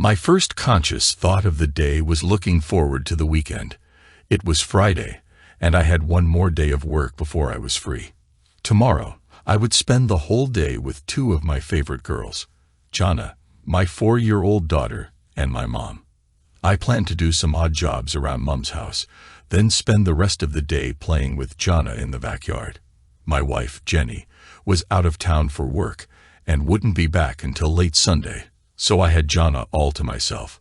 My first conscious thought of the day was looking forward to the weekend. It was Friday, and I had one more day of work before I was free. Tomorrow, I would spend the whole day with two of my favorite girls, Jana, my 4-year-old daughter, and my mom. I planned to do some odd jobs around Mom's house, then spend the rest of the day playing with Jana in the backyard. My wife, Jenny, was out of town for work and wouldn't be back until late Sunday, so I had Jana all to myself.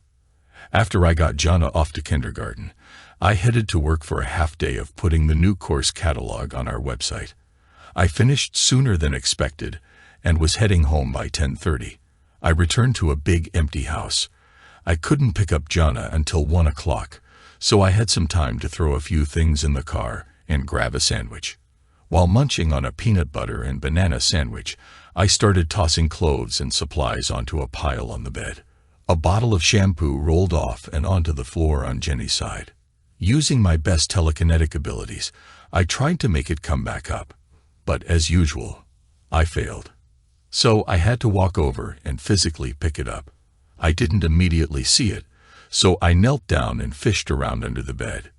After I got Jana off to kindergarten, I headed to work for a half day of putting the new course catalog on our website. I finished sooner than expected and was heading home by 10:30. I returned to a big empty house. I couldn't pick up Jana until 1 o'clock, so I had some time to throw a few things in the car and grab a sandwich. While munching on a peanut butter and banana sandwich, I started tossing clothes and supplies onto a pile on the bed. A bottle of shampoo rolled off and onto the floor on Jenny's side. Using my best telekinetic abilities, I tried to make it come back up, but as usual, I failed. So I had to walk over and physically pick it up. I didn't immediately see it, so I knelt down and fished around under the bed.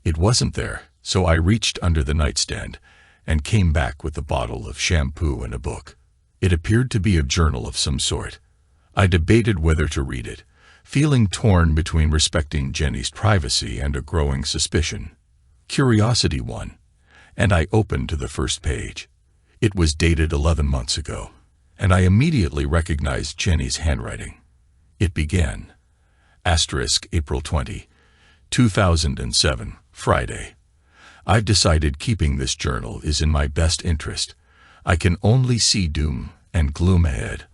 It wasn't there, so I reached under the nightstand and came back with a bottle of shampoo and a book. It appeared to be a journal of some sort. I debated whether to read it, feeling torn between respecting Jenny's privacy and a growing suspicion. Curiosity won, and I opened to the first page. It was dated 11 months ago, and I immediately recognized Jenny's handwriting. It began, April 20, 2007, Friday. I've decided keeping this journal is in my best interest. I can only see doom and gloom ahead.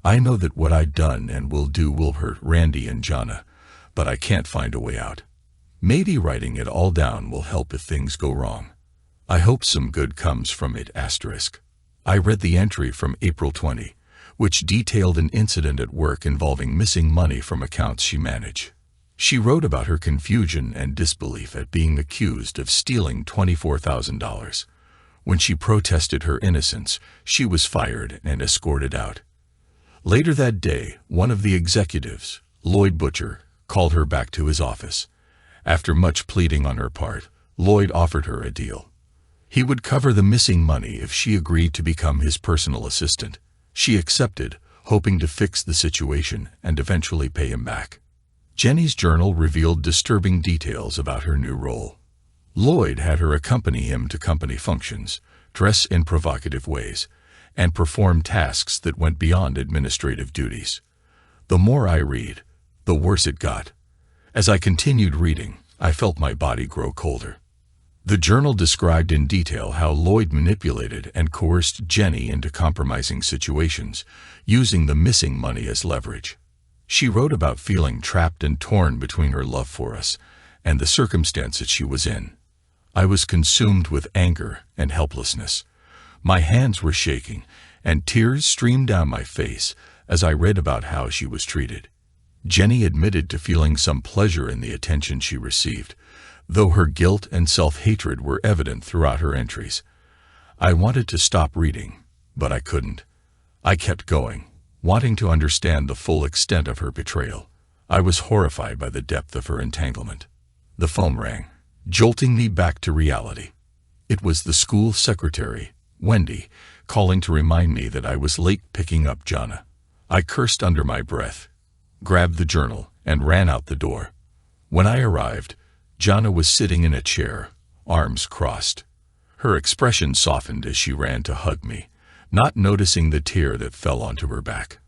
I know that what I've done and will do will hurt Randy and Jana, but I can't find a way out. Maybe writing it all down will help if things go wrong. I hope some good comes from it. I read the entry from April 20, which detailed an incident at work involving missing money from accounts she managed. She wrote about her confusion and disbelief at being accused of stealing $24,000. When she protested her innocence, she was fired and escorted out. Later that day, one of the executives, Lloyd Butcher, called her back to his office. After much pleading on her part, Lloyd offered her a deal. He would cover the missing money if she agreed to become his personal assistant. She accepted, hoping to fix the situation and eventually pay him back. Jenny's journal revealed disturbing details about her new role. Lloyd had her accompany him to company functions, dress in provocative ways, and perform tasks that went beyond administrative duties. The more I read, the worse it got. As I continued reading, I felt my body grow colder. The journal described in detail how Lloyd manipulated and coerced Jenny into compromising situations, using the missing money as leverage. She wrote about feeling trapped and torn between her love for us and the circumstances she was in. I was consumed with anger and helplessness. My hands were shaking, and tears streamed down my face as I read about how she was treated. Jenny admitted to feeling some pleasure in the attention she received, though her guilt and self-hatred were evident throughout her entries. I wanted to stop reading, but I couldn't. I kept going, wanting to understand the full extent of her betrayal. I was horrified by the depth of her entanglement. The phone rang, jolting me back to reality. It was the school secretary, Wendy, calling to remind me that I was late picking up Jana. I cursed under my breath, grabbed the journal, and ran out the door. When I arrived, Jana was sitting in a chair, arms crossed. Her expression softened as she ran to hug me, not noticing the tear that fell onto her back.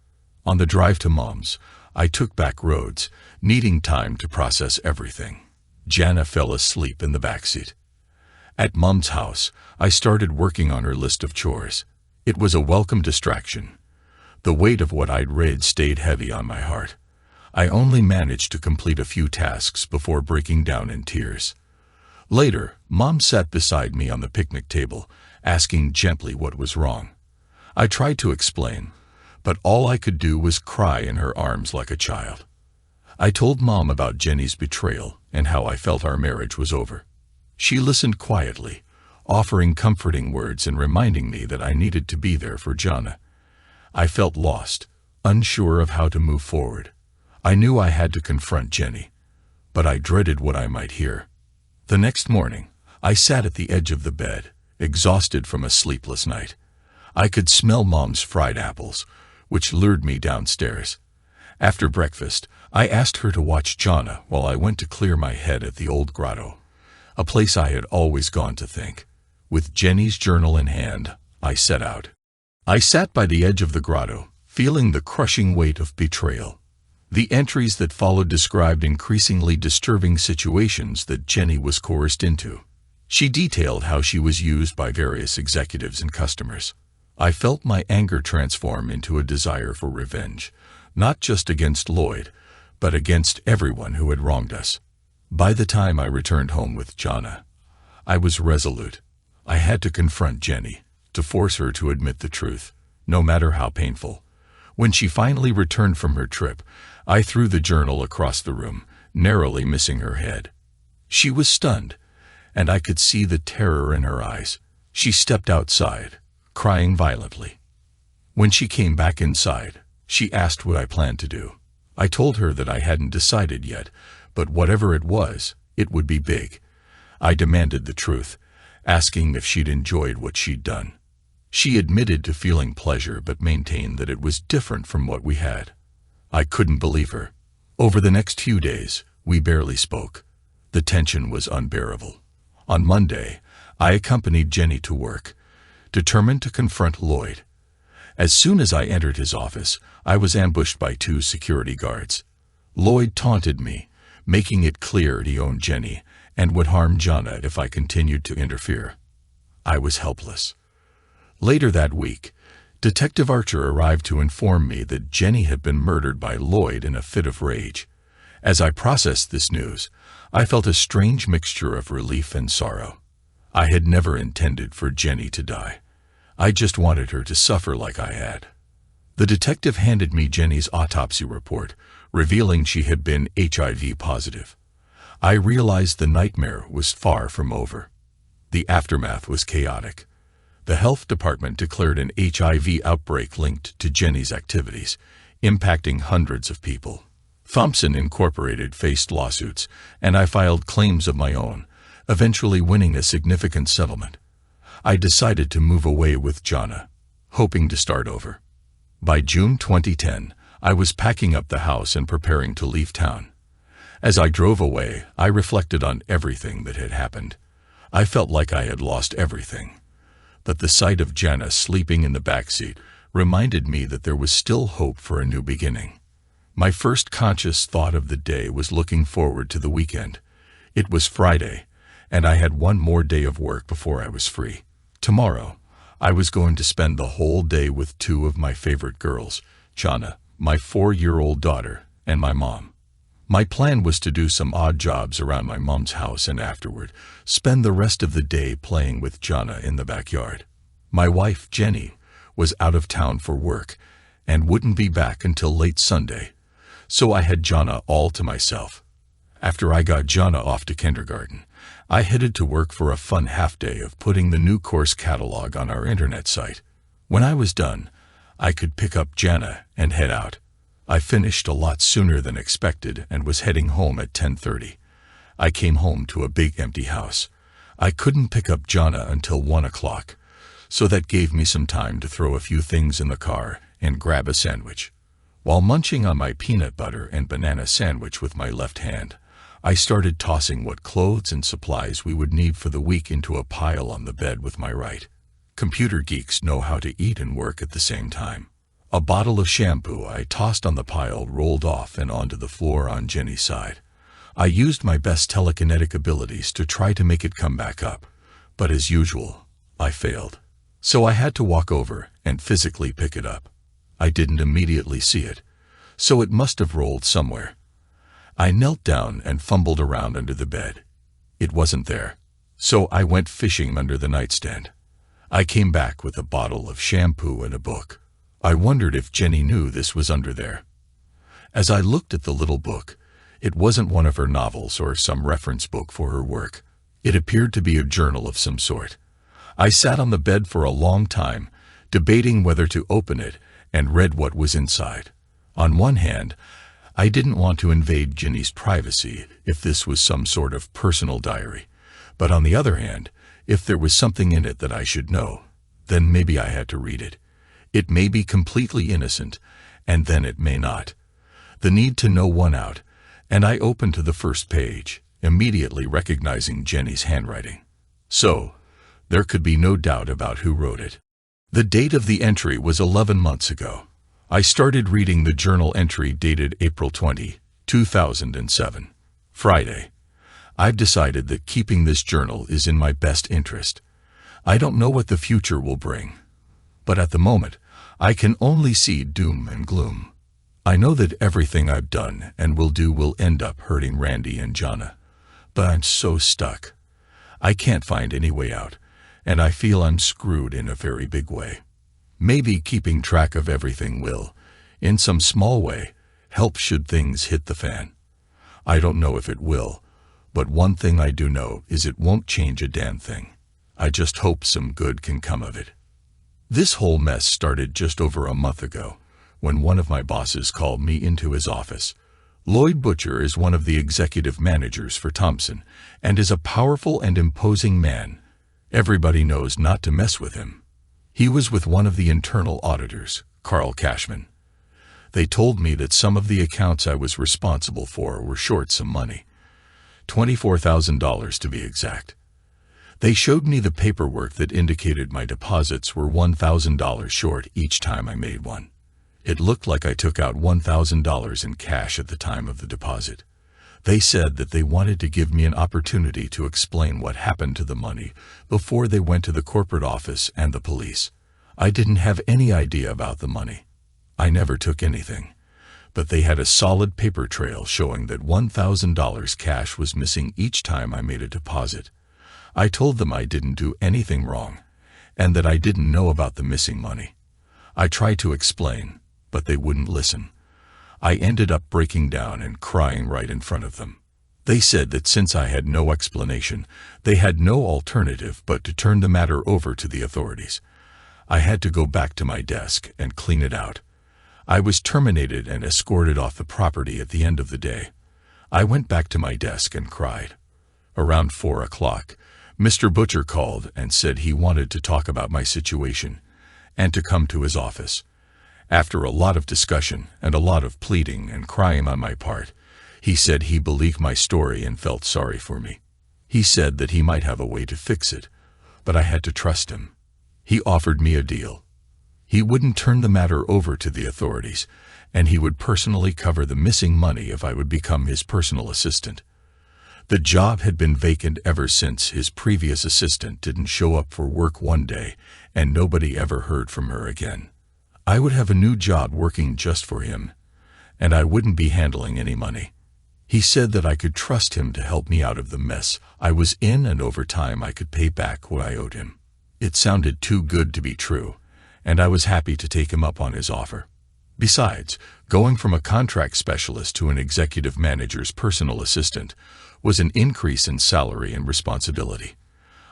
On the drive to Mom's, I took back roads, needing time to process everything. Jana fell asleep in the backseat. At Mom's house, I started working on her list of chores. It was a welcome distraction. The weight of what I'd read stayed heavy on my heart. I only managed to complete a few tasks before breaking down in tears. Later, Mom sat beside me on the picnic table, asking gently what was wrong. I tried to explain, but all I could do was cry in her arms like a child. I told Mom about Jenny's betrayal and how I felt our marriage was over. She listened quietly, offering comforting words and reminding me that I needed to be there for Jana. I felt lost, unsure of how to move forward. I knew I had to confront Jenny, but I dreaded what I might hear. The next morning, I sat at the edge of the bed, exhausted from a sleepless night. I could smell Mom's fried apples, which lured me downstairs. After breakfast, I asked her to watch Jonna while I went to clear my head at the old grotto, a place I had always gone to think. With Jenny's journal in hand, I set out. I sat by the edge of the grotto, feeling the crushing weight of betrayal. The entries that followed described increasingly disturbing situations that Jenny was coerced into. She detailed how she was used by various executives and customers. I felt my anger transform into a desire for revenge, not just against Lloyd, but against everyone who had wronged us. By the time I returned home with Jonna, I was resolute. I had to confront Jenny, to force her to admit the truth, no matter how painful. When she finally returned from her trip, I threw the journal across the room, narrowly missing her head. She was stunned, and I could see the terror in her eyes. She stepped outside, crying violently. When she came back inside, she asked what I planned to do. I told her that I hadn't decided yet, but whatever it was, it would be big. I demanded the truth, asking if she'd enjoyed what she'd done. She admitted to feeling pleasure but maintained that it was different from what we had. I couldn't believe her. Over the next few days, we barely spoke. The tension was unbearable. On Monday, I accompanied Jenny to work, determined to confront Lloyd. As soon as I entered his office, I was ambushed by 2 security guards. Lloyd taunted me, making it clear he owned Jenny and would harm Jonna if I continued to interfere. I was helpless. Later that week, Detective Archer arrived to inform me that Jenny had been murdered by Lloyd in a fit of rage. As I processed this news, I felt a strange mixture of relief and sorrow. I had never intended for Jenny to die. I just wanted her to suffer like I had. The detective handed me Jenny's autopsy report, revealing she had been HIV positive. I realized the nightmare was far from over. The aftermath was chaotic. The health department declared an HIV outbreak linked to Jenny's activities, impacting hundreds of people. Thompson Incorporated faced lawsuits, and I filed claims of my own, eventually winning a significant settlement. I decided to move away with Jonna, hoping to start over. By June 2010, I was packing up the house and preparing to leave town. As I drove away, I reflected on everything that had happened. I felt like I had lost everything. But the sight of Jana sleeping in the backseat reminded me that there was still hope for a new beginning. My first conscious thought of the day was looking forward to the weekend. It was Friday, and I had one more day of work before I was free. Tomorrow, I was going to spend the whole day with 2 of my favorite girls, Jana, my 4-year-old daughter, and my mom. My plan was to do some odd jobs around my mom's house and afterward spend the rest of the day playing with Jana in the backyard. My wife, Jenny, was out of town for work and wouldn't be back until late Sunday, so I had Jana all to myself. After I got Jana off to kindergarten, I headed to work for a fun half-day of putting the new course catalog on our internet site. When I was done, I could pick up Jana and head out. I finished a lot sooner than expected and was heading home at 10:30. I came home to a big empty house. I couldn't pick up Jana until 1 o'clock, so that gave me some time to throw a few things in the car and grab a sandwich. While munching on my peanut butter and banana sandwich with my left hand, I started tossing what clothes and supplies we would need for the week into a pile on the bed with my right. Computer geeks know how to eat and work at the same time. A bottle of shampoo I tossed on the pile rolled off and onto the floor on Jenny's side. I used my best telekinetic abilities to try to make it come back up, but as usual, I failed. So I had to walk over and physically pick it up. I didn't immediately see it, so it must have rolled somewhere. I knelt down and fumbled around under the bed. It wasn't there, so I went fishing under the nightstand. I came back with a bottle of shampoo and a book. I wondered if Jenny knew this was under there. As I looked at the little book, it wasn't one of her novels or some reference book for her work. It appeared to be a journal of some sort. I sat on the bed for a long time, debating whether to open it, and read what was inside. On one hand, I didn't want to invade Ginny's privacy if this was some sort of personal diary. But on the other hand, if there was something in it that I should know, then maybe I had to read it. It may be completely innocent, and then it may not. The need to know won out, and I opened to the first page, immediately recognizing Jenny's handwriting. So, there could be no doubt about who wrote it. The date of the entry was 11 months ago. I started reading the journal entry dated April 20, 2007. Friday. I've decided that keeping this journal is in my best interest. I don't know what the future will bring, but at the moment, I can only see doom and gloom. I know that everything I've done and will do will end up hurting Randy and Jonna, but I'm so stuck. I can't find any way out, and I feel I'm screwed in a very big way. Maybe keeping track of everything will, in some small way, help should things hit the fan. I don't know if it will, but one thing I do know is it won't change a damn thing. I just hope some good can come of it. This whole mess started just over a month ago, when one of my bosses called me into his office. Lloyd Butcher is one of the executive managers for Thompson, and is a powerful and imposing man. Everybody knows not to mess with him. He was with one of the internal auditors, Carl Cashman. They told me that some of the accounts I was responsible for were short some money. $24,000 to be exact. They showed me the paperwork that indicated my deposits were $1,000 short each time I made one. It looked like I took out $1,000 in cash at the time of the deposit. They said that they wanted to give me an opportunity to explain what happened to the money before they went to the corporate office and the police. I didn't have any idea about the money. I never took anything. But they had a solid paper trail showing that $1,000 cash was missing each time I made a deposit. I told them I didn't do anything wrong, and that I didn't know about the missing money. I tried to explain, but they wouldn't listen. I ended up breaking down and crying right in front of them. They said that since I had no explanation, they had no alternative but to turn the matter over to the authorities. I had to go back to my desk and clean it out. I was terminated and escorted off the property at the end of the day. I went back to my desk and cried. Around 4 o'clock, Mr. Butcher called and said he wanted to talk about my situation and to come to his office. After a lot of discussion and a lot of pleading and crying on my part, he said he believed my story and felt sorry for me. He said that he might have a way to fix it, but I had to trust him. He offered me a deal. He wouldn't turn the matter over to the authorities, and he would personally cover the missing money if I would become his personal assistant. The job had been vacant ever since his previous assistant didn't show up for work one day, and nobody ever heard from her again. I would have a new job working just for him, and I wouldn't be handling any money. He said that I could trust him to help me out of the mess I was in, and over time I could pay back what I owed him. It sounded too good to be true, and I was happy to take him up on his offer. Besides, going from a contract specialist to an executive manager's personal assistant was an increase in salary and responsibility.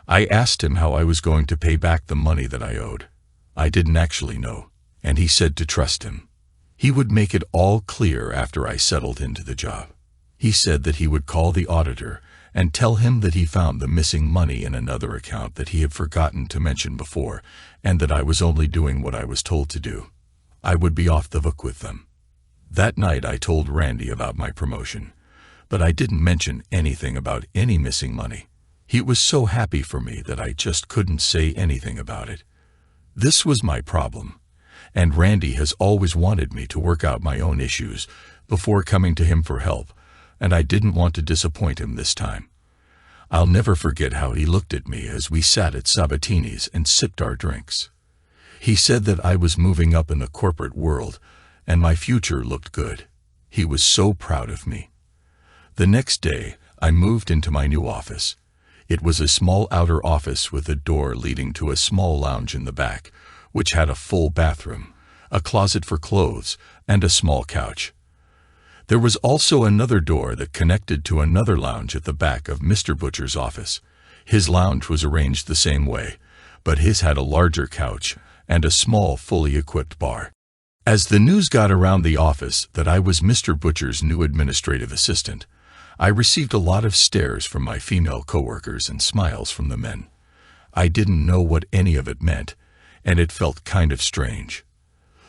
I asked him how I was going to pay back the money that I owed. I didn't actually know, and he said to trust him. He would make it all clear after I settled into the job. He said that he would call the auditor and tell him that he found the missing money in another account that he had forgotten to mention before, and that I was only doing what I was told to do. I would be off the hook with them. That night I told Randy about my promotion, but I didn't mention anything about any missing money. He was so happy for me that I just couldn't say anything about it. This was my problem, and Randy has always wanted me to work out my own issues before coming to him for help, and I didn't want to disappoint him this time. I'll never forget how he looked at me as we sat at Sabatini's and sipped our drinks. He said that I was moving up in the corporate world, and my future looked good. He was so proud of me. The next day, I moved into my new office. It was a small outer office with a door leading to a small lounge in the back, which had a full bathroom, a closet for clothes, and a small couch. There was also another door that connected to another lounge at the back of Mr. Butcher's office. His lounge was arranged the same way, but his had a larger couch and a small, fully equipped bar. As the news got around the office that I was Mr. Butcher's new administrative assistant, I received a lot of stares from my female coworkers and smiles from the men. I didn't know what any of it meant, and it felt kind of strange.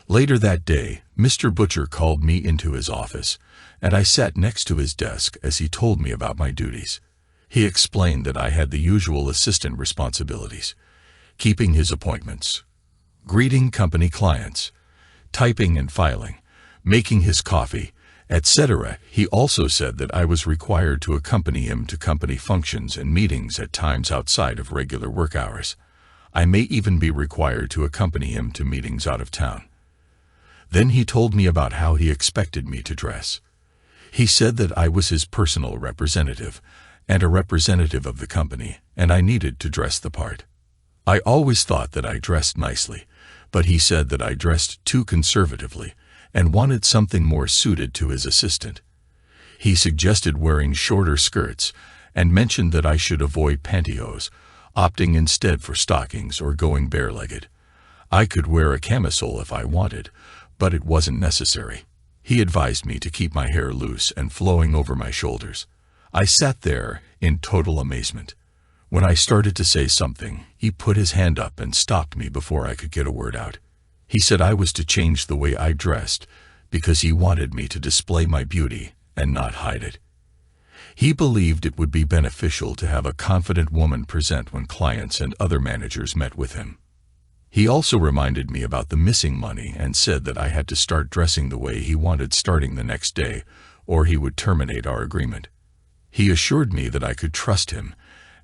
Later that day, Mr. Butcher called me into his office, and I sat next to his desk as he told me about my duties. He explained that I had the usual assistant responsibilities: keeping his appointments, greeting company clients, typing and filing, making his coffee, etc. He also said that I was required to accompany him to company functions and meetings at times outside of regular work hours. I may even be required to accompany him to meetings out of town. Then he told me about how he expected me to dress. He said that I was his personal representative and a representative of the company, and I needed to dress the part. I always thought that I dressed nicely, but he said that I dressed too conservatively and wanted something more suited to his assistant. He suggested wearing shorter skirts and mentioned that I should avoid pantyhose, opting instead for stockings or going bare-legged. I could wear a camisole if I wanted, but it wasn't necessary. He advised me to keep my hair loose and flowing over my shoulders. I sat there in total amazement. When I started to say something, he put his hand up and stopped me before I could get a word out. He said I was to change the way I dressed because he wanted me to display my beauty and not hide it. He believed it would be beneficial to have a confident woman present when clients and other managers met with him. He also reminded me about the missing money and said that I had to start dressing the way he wanted starting the next day, or he would terminate our agreement. He assured me that I could trust him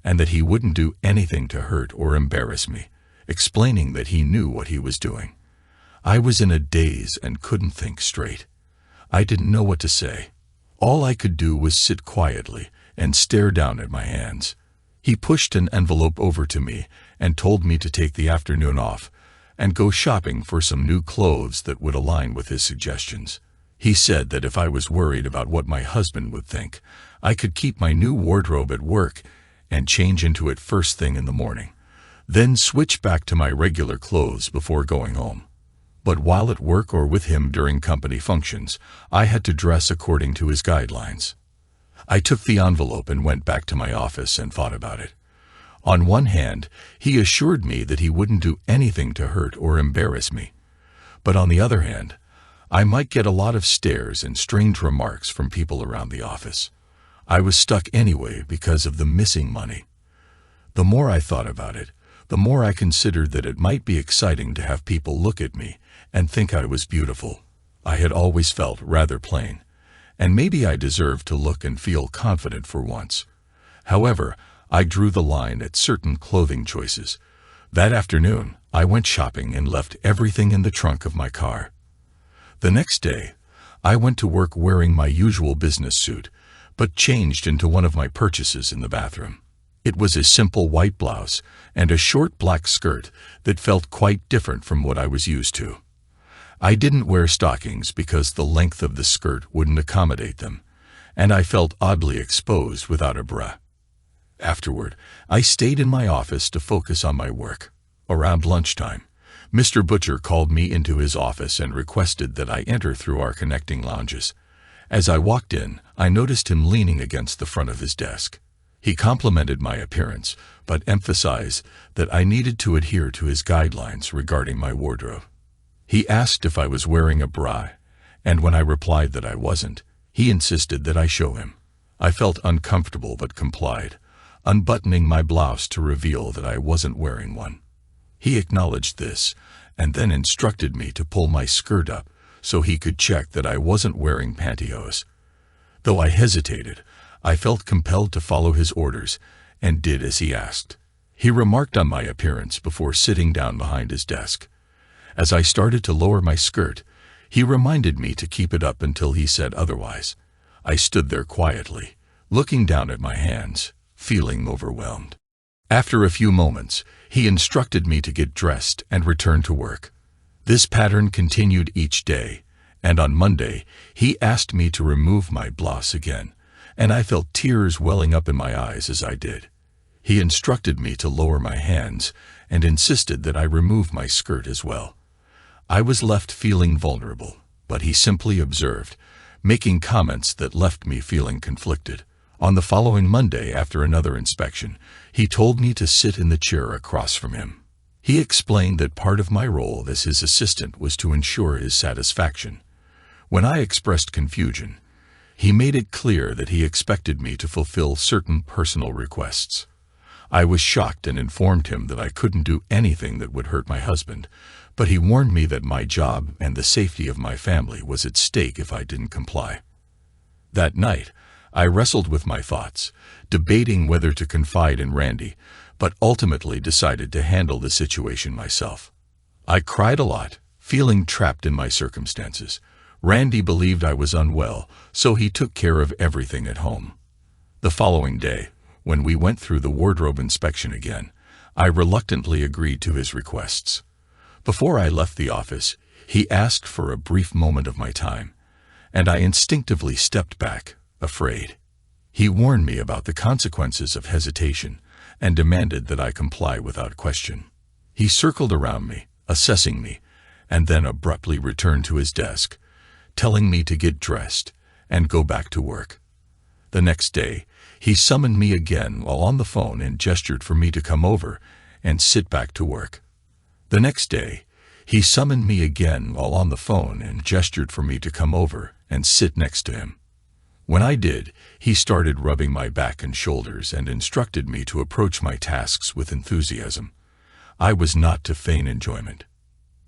and that he wouldn't do anything to hurt or embarrass me, explaining that he knew what he was doing. I was in a daze and couldn't think straight. I didn't know what to say. All I could do was sit quietly and stare down at my hands. He pushed an envelope over to me and told me to take the afternoon off and go shopping for some new clothes that would align with his suggestions. He said that if I was worried about what my husband would think, I could keep my new wardrobe at work and change into it first thing in the morning, then switch back to my regular clothes before going home. But while at work or with him during company functions, I had to dress according to his guidelines. I took the envelope and went back to my office and thought about it. On one hand, he assured me that he wouldn't do anything to hurt or embarrass me. But on the other hand, I might get a lot of stares and strange remarks from people around the office. I was stuck anyway because of the missing money. The more I thought about it, the more I considered that it might be exciting to have people look at me and think I was beautiful. I had always felt rather plain, and maybe I deserved to look and feel confident for once. However, I drew the line at certain clothing choices. That afternoon, I went shopping and left everything in the trunk of my car. The next day, I went to work wearing my usual business suit, but changed into one of my purchases in the bathroom. It was a simple white blouse and a short black skirt that felt quite different from what I was used to. I didn't wear stockings because the length of the skirt wouldn't accommodate them, and I felt oddly exposed without a bra. Afterward, I stayed in my office to focus on my work. Around lunchtime, Mr. Butcher called me into his office and requested that I enter through our connecting lounges. As I walked in, I noticed him leaning against the front of his desk. He complimented my appearance, but emphasized that I needed to adhere to his guidelines regarding my wardrobe. He asked if I was wearing a bra, and when I replied that I wasn't, he insisted that I show him. I felt uncomfortable but complied, unbuttoning my blouse to reveal that I wasn't wearing one. He acknowledged this, and then instructed me to pull my skirt up so he could check that I wasn't wearing pantyhose. Though I hesitated, I felt compelled to follow his orders and did as he asked. He remarked on my appearance before sitting down behind his desk. As I started to lower my skirt, he reminded me to keep it up until he said otherwise. I stood there quietly, looking down at my hands, feeling overwhelmed. After a few moments, he instructed me to get dressed and return to work. This pattern continued each day, and on Monday, he asked me to remove my blouse again, and I felt tears welling up in my eyes as I did. He instructed me to lower my hands and insisted that I remove my skirt as well. I was left feeling vulnerable, but he simply observed, making comments that left me feeling conflicted. On the following Monday, after another inspection, he told me to sit in the chair across from him. He explained that part of my role as his assistant was to ensure his satisfaction. When I expressed confusion, he made it clear that he expected me to fulfill certain personal requests. I was shocked and informed him that I couldn't do anything that would hurt my husband, but he warned me that my job and the safety of my family was at stake if I didn't comply. That night, I wrestled with my thoughts, debating whether to confide in Randy, but ultimately decided to handle the situation myself. I cried a lot, feeling trapped in my circumstances. Randy believed I was unwell, so he took care of everything at home. The following day, when we went through the wardrobe inspection again, I reluctantly agreed to his requests. Before I left the office, he asked for a brief moment of my time, and I instinctively stepped back, afraid. He warned me about the consequences of hesitation and demanded that I comply without question. He circled around me, assessing me, and then abruptly returned to his desk, telling me to get dressed and go back to work. The next day, he summoned me again while on the phone and gestured for me to come over and sit back to work. The next day, he summoned me again while on the phone and gestured for me to come over and sit next to him. When I did, he started rubbing my back and shoulders and instructed me to approach my tasks with enthusiasm. I was not to feign enjoyment.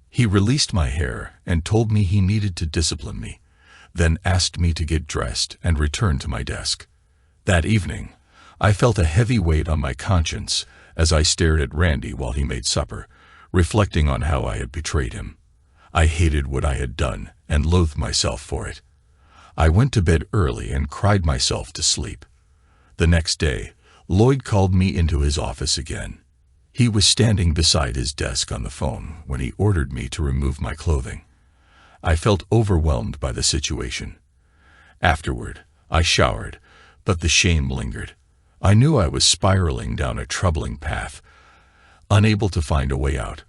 He released my hair and told me he needed to discipline me, then asked me to get dressed and return to my desk. That evening, I felt a heavy weight on my conscience as I stared at Randy while he made supper, reflecting on how I had betrayed him. I hated what I had done and loathed myself for it. I went to bed early and cried myself to sleep. The next day, Lloyd called me into his office again. He was standing beside his desk on the phone when he ordered me to remove my clothing. I felt overwhelmed by the situation. Afterward, I showered, but the shame lingered. I knew I was spiraling down a troubling path, unable to find a way out.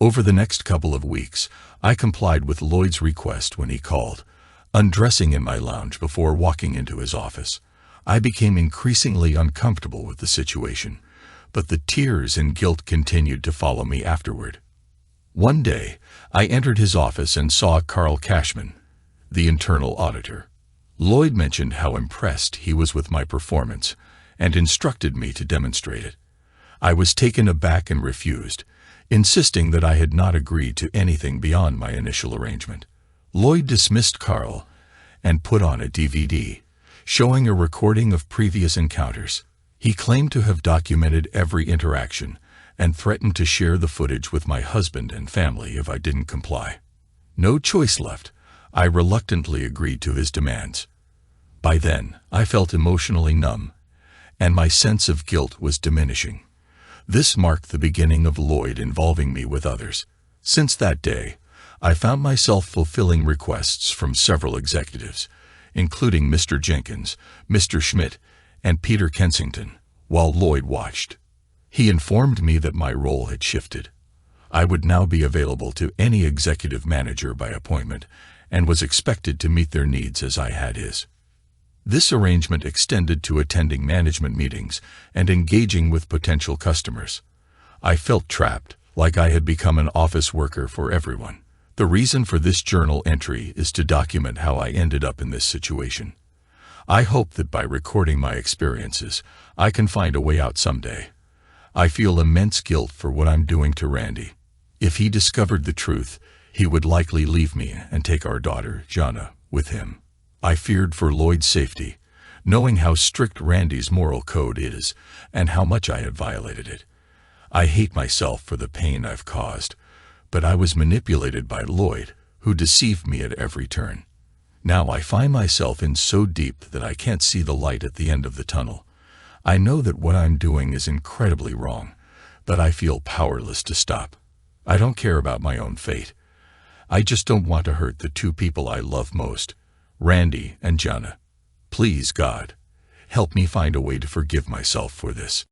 Over the next couple of weeks, I complied with Lloyd's request when he called, undressing in my lounge before walking into his office. I became increasingly uncomfortable with the situation, but the tears and guilt continued to follow me afterward. One day, I entered his office and saw Carl Cashman, the internal auditor. Lloyd mentioned how impressed he was with my performance and instructed me to demonstrate it. I was taken aback and refused, insisting that I had not agreed to anything beyond my initial arrangement. Lloyd dismissed Carl and put on a DVD, showing a recording of previous encounters. He claimed to have documented every interaction and threatened to share the footage with my husband and family if I didn't comply. No choice left. I reluctantly agreed to his demands. By then, I felt emotionally numb, and my sense of guilt was diminishing. This marked the beginning of Lloyd involving me with others. Since that day, I found myself fulfilling requests from several executives, including Mr. Jenkins, Mr. Schmidt, and Peter Kensington, while Lloyd watched. He informed me that my role had shifted. I would now be available to any executive manager by appointment and was expected to meet their needs as I had his. This arrangement extended to attending management meetings and engaging with potential customers. I felt trapped, like I had become an office worker for everyone. The reason for this journal entry is to document how I ended up in this situation. I hope that by recording my experiences, I can find a way out someday. I feel immense guilt for what I'm doing to Randy. If he discovered the truth, he would likely leave me and take our daughter, Jana, with him. I feared for Lloyd's safety, knowing how strict Randy's moral code is and how much I had violated it. I hate myself for the pain I've caused, but I was manipulated by Lloyd, who deceived me at every turn. Now I find myself in so deep that I can't see the light at the end of the tunnel. I know that what I'm doing is incredibly wrong, but I feel powerless to stop. I don't care about my own fate. I just don't want to hurt the two people I love most, Randy and Jana. Please, God, help me find a way to forgive myself for this.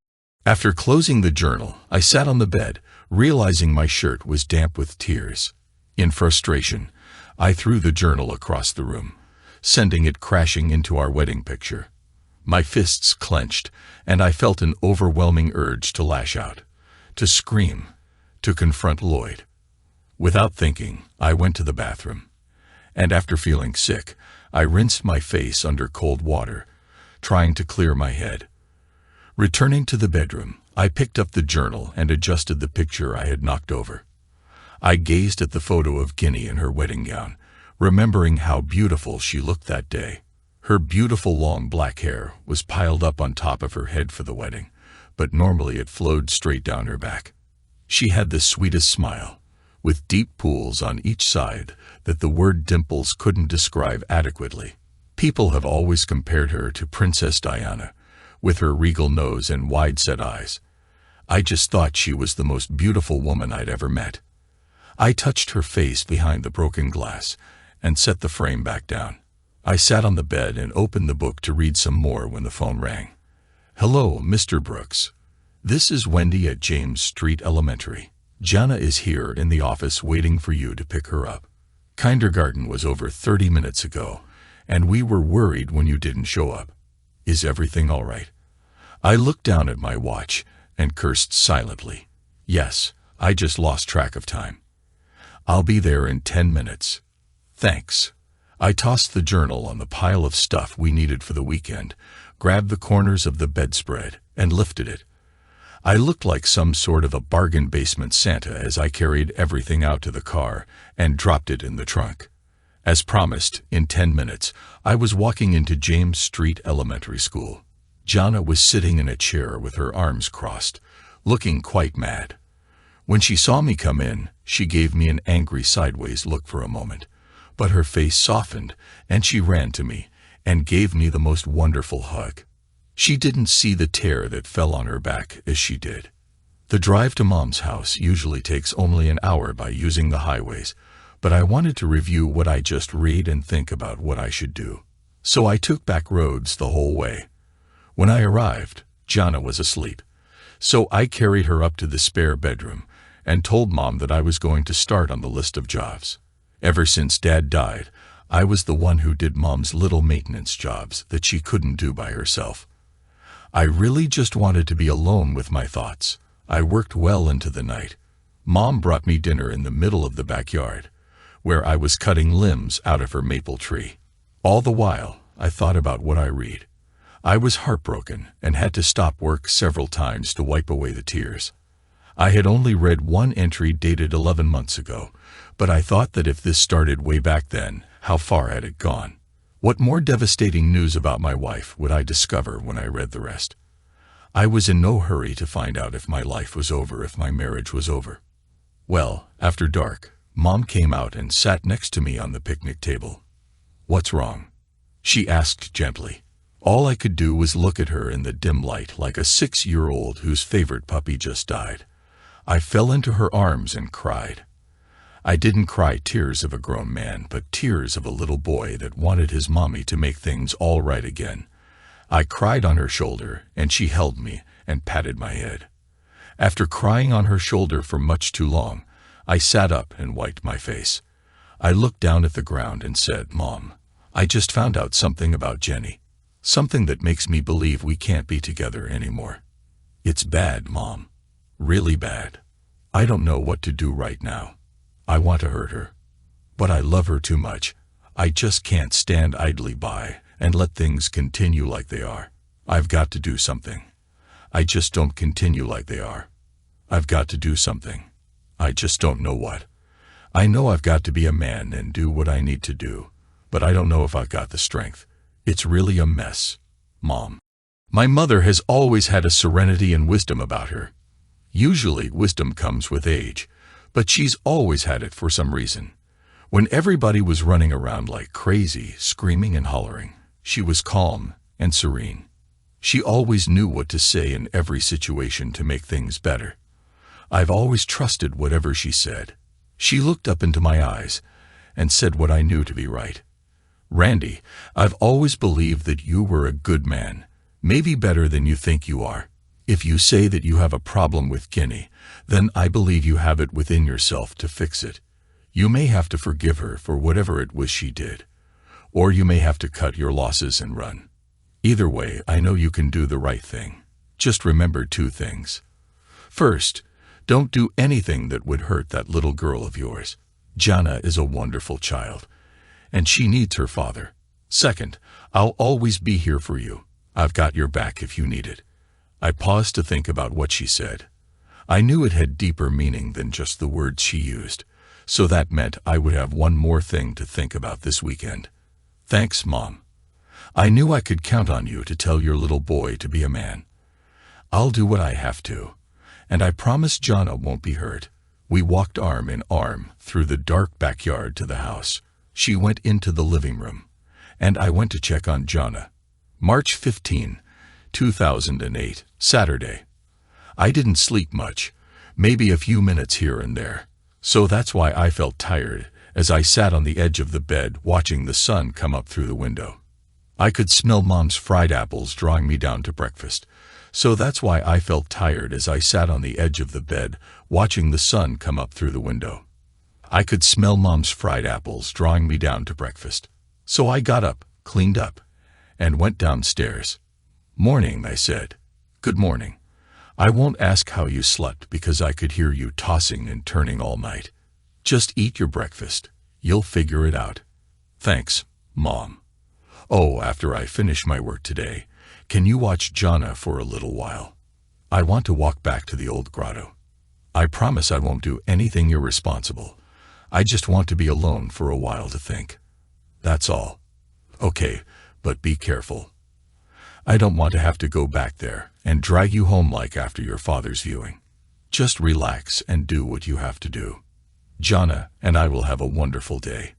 After closing the journal, I sat on the bed, realizing my shirt was damp with tears. In frustration, I threw the journal across the room, sending it crashing into our wedding picture. My fists clenched, and I felt an overwhelming urge to lash out, to scream, to confront Lloyd. Without thinking, I went to the bathroom, and after feeling sick, I rinsed my face under cold water, trying to clear my head. Returning to the bedroom, I picked up the journal and adjusted the picture I had knocked over. I gazed at the photo of Ginny in her wedding gown, remembering how beautiful she looked that day. Her beautiful long black hair was piled up on top of her head for the wedding, but normally it flowed straight down her back. She had the sweetest smile, with deep pools on each side that the word dimples couldn't describe adequately. People have always compared her to Princess Diana, with her regal nose and wide-set eyes. I just thought she was the most beautiful woman I'd ever met. I touched her face behind the broken glass and set the frame back down. I sat on the bed and opened the book to read some more when the phone rang. "Hello, Mr. Brooks. This is Wendy at James Street Elementary. Jana is here in the office waiting for you to pick her up. Kindergarten was over 30 minutes ago, and we were worried when you didn't show up. Is everything all right?" I looked down at my watch and cursed silently. Yes, I just lost track of time. "I'll be there in 10 minutes. Thanks." I tossed the journal on the pile of stuff we needed for the weekend, grabbed the corners of the bedspread, and lifted it. I looked like some sort of a bargain basement Santa as I carried everything out to the car and dropped it in the trunk. As promised, in 10 minutes, I was walking into James Street Elementary School. Jana was sitting in a chair with her arms crossed, looking quite mad. When she saw me come in, she gave me an angry sideways look for a moment, but her face softened and she ran to me and gave me the most wonderful hug. She didn't see the tear that fell on her back as she did. The drive to Mom's house usually takes only an hour by using the highways, but I wanted to review what I just read and think about what I should do. So I took back roads the whole way. When I arrived, Jana was asleep, so I carried her up to the spare bedroom and told Mom that I was going to start on the list of jobs. Ever since Dad died, I was the one who did Mom's little maintenance jobs that she couldn't do by herself. I really just wanted to be alone with my thoughts. I worked well into the night. Mom brought me dinner in the middle of the backyard, where I was cutting limbs out of her maple tree. All the while, I thought about what I read. I was heartbroken and had to stop work several times to wipe away the tears. I had only read one entry dated 11 months ago, but I thought that if this started way back then, how far had it gone? What more devastating news about my wife would I discover when I read the rest? I was in no hurry to find out if my life was over, if my marriage was over. Well, after dark, Mom came out and sat next to me on the picnic table. "What's wrong?" she asked gently. All I could do was look at her in the dim light like a 6-year-old whose favorite puppy just died. I fell into her arms and cried. I didn't cry tears of a grown man, but tears of a little boy that wanted his mommy to make things all right again. I cried on her shoulder, and she held me and patted my head. After crying on her shoulder for much too long, I sat up and wiped my face. I looked down at the ground and said, "Mom, I just found out something about Jenny. Something that makes me believe we can't be together anymore. It's bad, Mom. Really bad. I don't know what to do right now. I want to hurt her, but I love her too much. I just can't stand idly by and let things continue like they are. I've got to do something. I just don't continue like they are. I've got to do something. I just don't know what. I know I've got to be a man and do what I need to do, but I don't know if I've got the strength. It's really a mess, Mom." My mother has always had a serenity and wisdom about her. Usually wisdom comes with age, but she's always had it for some reason. When everybody was running around like crazy, screaming and hollering, she was calm and serene. She always knew what to say in every situation to make things better. I've always trusted whatever she said. She looked up into my eyes and said what I knew to be right. "Randy, I've always believed that you were a good man, maybe better than you think you are. If you say that you have a problem with Ginny, then I believe you have it within yourself to fix it. You may have to forgive her for whatever it was she did, or you may have to cut your losses and run. Either way, I know you can do the right thing. Just remember 2 things. First, don't do anything that would hurt that little girl of yours. Jana is a wonderful child, and she needs her father. Second, I'll always be here for you. I've got your back if you need it. I paused to think about what she said. I knew it had deeper meaning than just the words she used, so that meant I would have one more thing to think about this weekend. Thanks, Mom. I knew I could count on you to tell your little boy to be a man. I'll do what I have to, and I promise Jana won't be hurt. We walked arm in arm through the dark backyard to the house. She went into the living room, and I went to check on Jana. March 15, 2008, Saturday. I didn't sleep much, maybe a few minutes here and there, so that's why I felt tired as I sat on the edge of the bed watching the sun come up through the window. I could smell Mom's fried apples drawing me down to breakfast, so that's why I felt tired as I sat on the edge of the bed watching the sun come up through the window. I could smell Mom's fried apples drawing me down to breakfast, so I got up, cleaned up, and went downstairs. "Morning," I said. "Good morning. I won't ask how you slept because I could hear you tossing and turning all night. Just eat your breakfast. You'll figure it out." "Thanks, Mom. Oh, after I finish my work today, can you watch Jana for a little while? I want to walk back to the old grotto. I promise I won't do anything irresponsible. I just want to be alone for a while to think. That's all." "Okay, but be careful. I don't want to have to go back there and drag you home like after your father's viewing. Just relax and do what you have to do. Jana and I will have a wonderful day."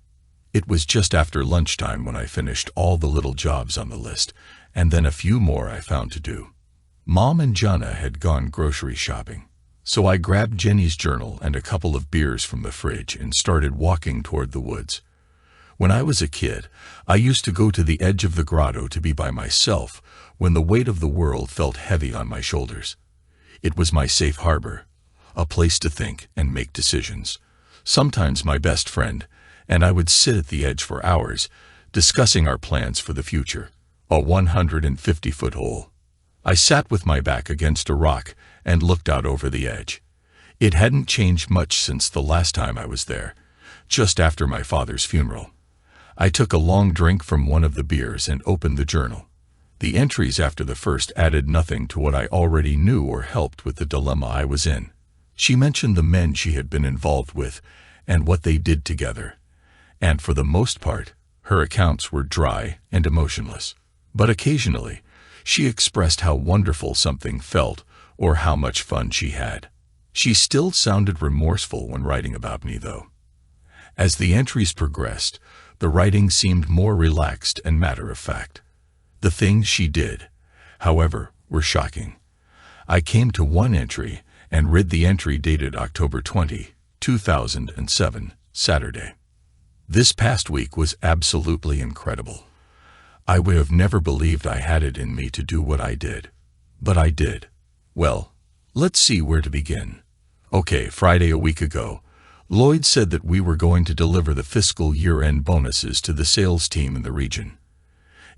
It was just after lunchtime when I finished all the little jobs on the list, and then a few more I found to do. Mom and Jana had gone grocery shopping, so I grabbed Jenny's journal and a couple of beers from the fridge and started walking toward the woods. When I was a kid, I used to go to the edge of the grotto to be by myself when the weight of the world felt heavy on my shoulders. It was my safe harbor, a place to think and make decisions. Sometimes my best friend and I would sit at the edge for hours, discussing our plans for the future, a 150-foot hole. I sat with my back against a rock and looked out over the edge. It hadn't changed much since the last time I was there, just after my father's funeral. I took a long drink from one of the beers and opened the journal. The entries after the first added nothing to what I already knew or helped with the dilemma I was in. She mentioned the men she had been involved with and what they did together, and for the most part, her accounts were dry and emotionless. But occasionally, she expressed how wonderful something felt or how much fun she had. She still sounded remorseful when writing about me, though. As the entries progressed, the writing seemed more relaxed and matter-of-fact. The things she did, however, were shocking. I came to one entry and read the entry dated October 20, 2007, Saturday. "This past week was absolutely incredible. I would have never believed I had it in me to do what I did. But I did. Well, let's see where to begin. Okay, Friday a week ago, Lloyd said that we were going to deliver the fiscal year-end bonuses to the sales team in the region.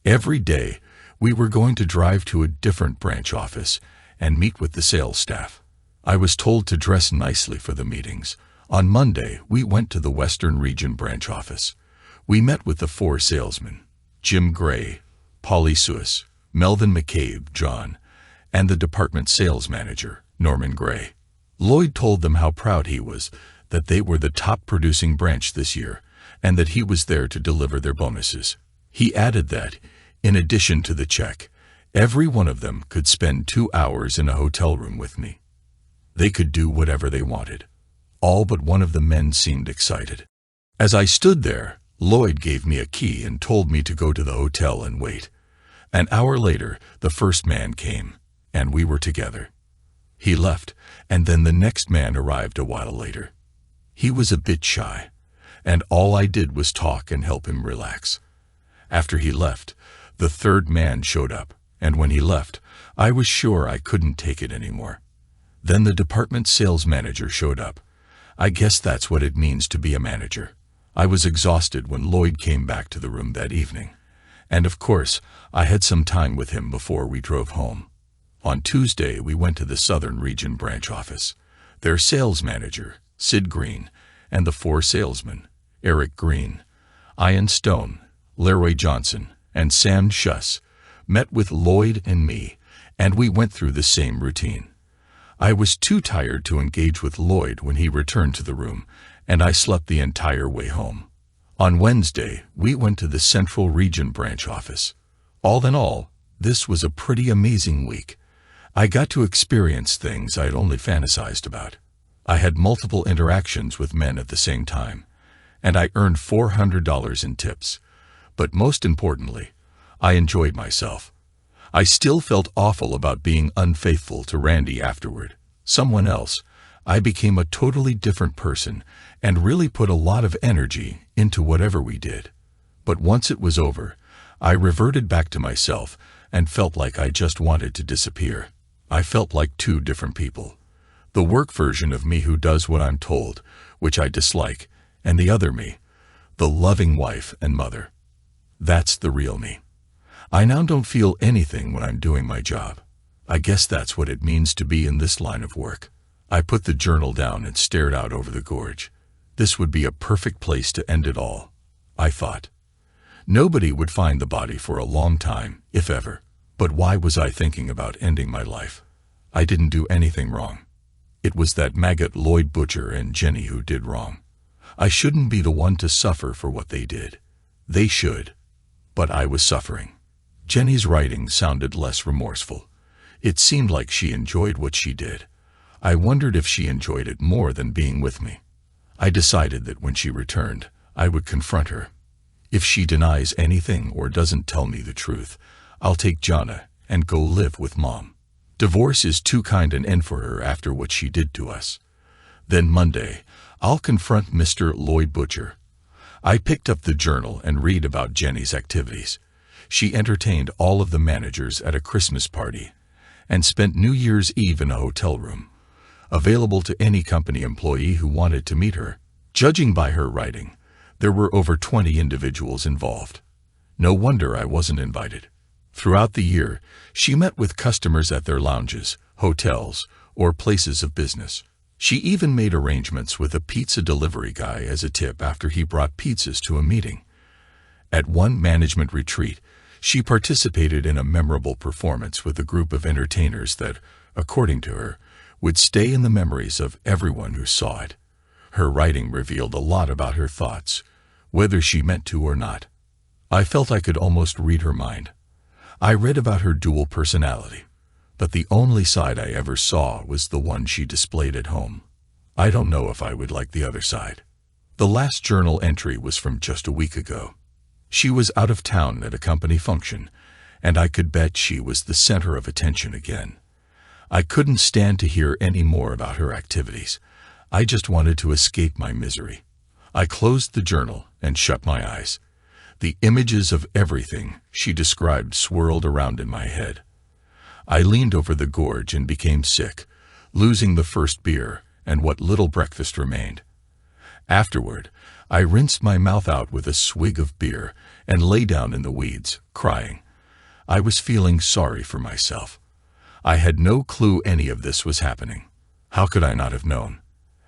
Every day, we were going to drive to a different branch office and meet with the sales staff. I was told to dress nicely for the meetings. On Monday, we went to the Western Region branch office. We met with the 4 salesmen, Jim Gray, Polly Suis, Melvin McCabe, John, and the department sales manager, Norman Gray. Lloyd told them how proud he was that they were the top producing branch this year and that he was there to deliver their bonuses. He added that, in addition to the check, every one of them could spend 2 hours in a hotel room with me. They could do whatever they wanted. All but one of the men seemed excited. As I stood there, Lloyd gave me a key and told me to go to the hotel and wait. An hour later, the first man came, and we were together. He left, and then the next man arrived a while later. He was a bit shy, and all I did was talk and help him relax. After he left, the third man showed up, and when he left, I was sure I couldn't take it anymore. Then the department sales manager showed up. I guess that's what it means to be a manager. I was exhausted when Lloyd came back to the room that evening. And of course, I had some time with him before we drove home. On Tuesday, we went to the Southern Region branch office. Their sales manager, Sid Green, and the 4 salesmen, Eric Green, Ian Stone, Leroy Johnson, and Sam Schuss, met with Lloyd and me, and we went through the same routine. I was too tired to engage with Lloyd when he returned to the room, and I slept the entire way home. On Wednesday, we went to the Central Region branch office. All in all, this was a pretty amazing week. I got to experience things I'd only fantasized about. I had multiple interactions with men at the same time, and I earned $400 in tips. But most importantly, I enjoyed myself. I still felt awful about being unfaithful to Randy afterward. Someone else. I became a totally different person and really put a lot of energy into whatever we did. But once it was over, I reverted back to myself and felt like I just wanted to disappear. I felt like 2 different people. The work version of me who does what I'm told, which I dislike, and the other me, the loving wife and mother. That's the real me. I now don't feel anything when I'm doing my job. I guess that's what it means to be in this line of work. I put the journal down and stared out over the gorge. This would be a perfect place to end it all, I thought. Nobody would find the body for a long time, if ever. But why was I thinking about ending my life? I didn't do anything wrong. It was that maggot Lloyd Butcher and Jenny who did wrong. I shouldn't be the one to suffer for what they did. They should. But I was suffering. Jenny's writing sounded less remorseful. It seemed like she enjoyed what she did. I wondered if she enjoyed it more than being with me. I decided that when she returned, I would confront her. If she denies anything or doesn't tell me the truth, I'll take Jana and go live with Mom. Divorce is too kind an end for her after what she did to us. Then Monday, I'll confront Mr. Lloyd Butcher. I picked up the journal and read about Jenny's activities. She entertained all of the managers at a Christmas party and spent New Year's Eve in a hotel room, available to any company employee who wanted to meet her. Judging by her writing, there were over 20 individuals involved. No wonder I wasn't invited. Throughout the year, she met with customers at their lounges, hotels, or places of business. She even made arrangements with a pizza delivery guy as a tip after he brought pizzas to a meeting. At one management retreat, she participated in a memorable performance with a group of entertainers that, according to her, would stay in the memories of everyone who saw it. Her writing revealed a lot about her thoughts, whether she meant to or not. I felt I could almost read her mind. I read about her dual personality, but the only side I ever saw was the one she displayed at home. I don't know if I would like the other side. The last journal entry was from just a week ago. She was out of town at a company function, and I could bet she was the center of attention again. I couldn't stand to hear any more about her activities. I just wanted to escape my misery. I closed the journal and shut my eyes. The images of everything she described swirled around in my head. I leaned over the gorge and became sick, losing the first beer and what little breakfast remained. Afterward, I rinsed my mouth out with a swig of beer and lay down in the weeds, crying. I was feeling sorry for myself. I had no clue any of this was happening. How could I not have known?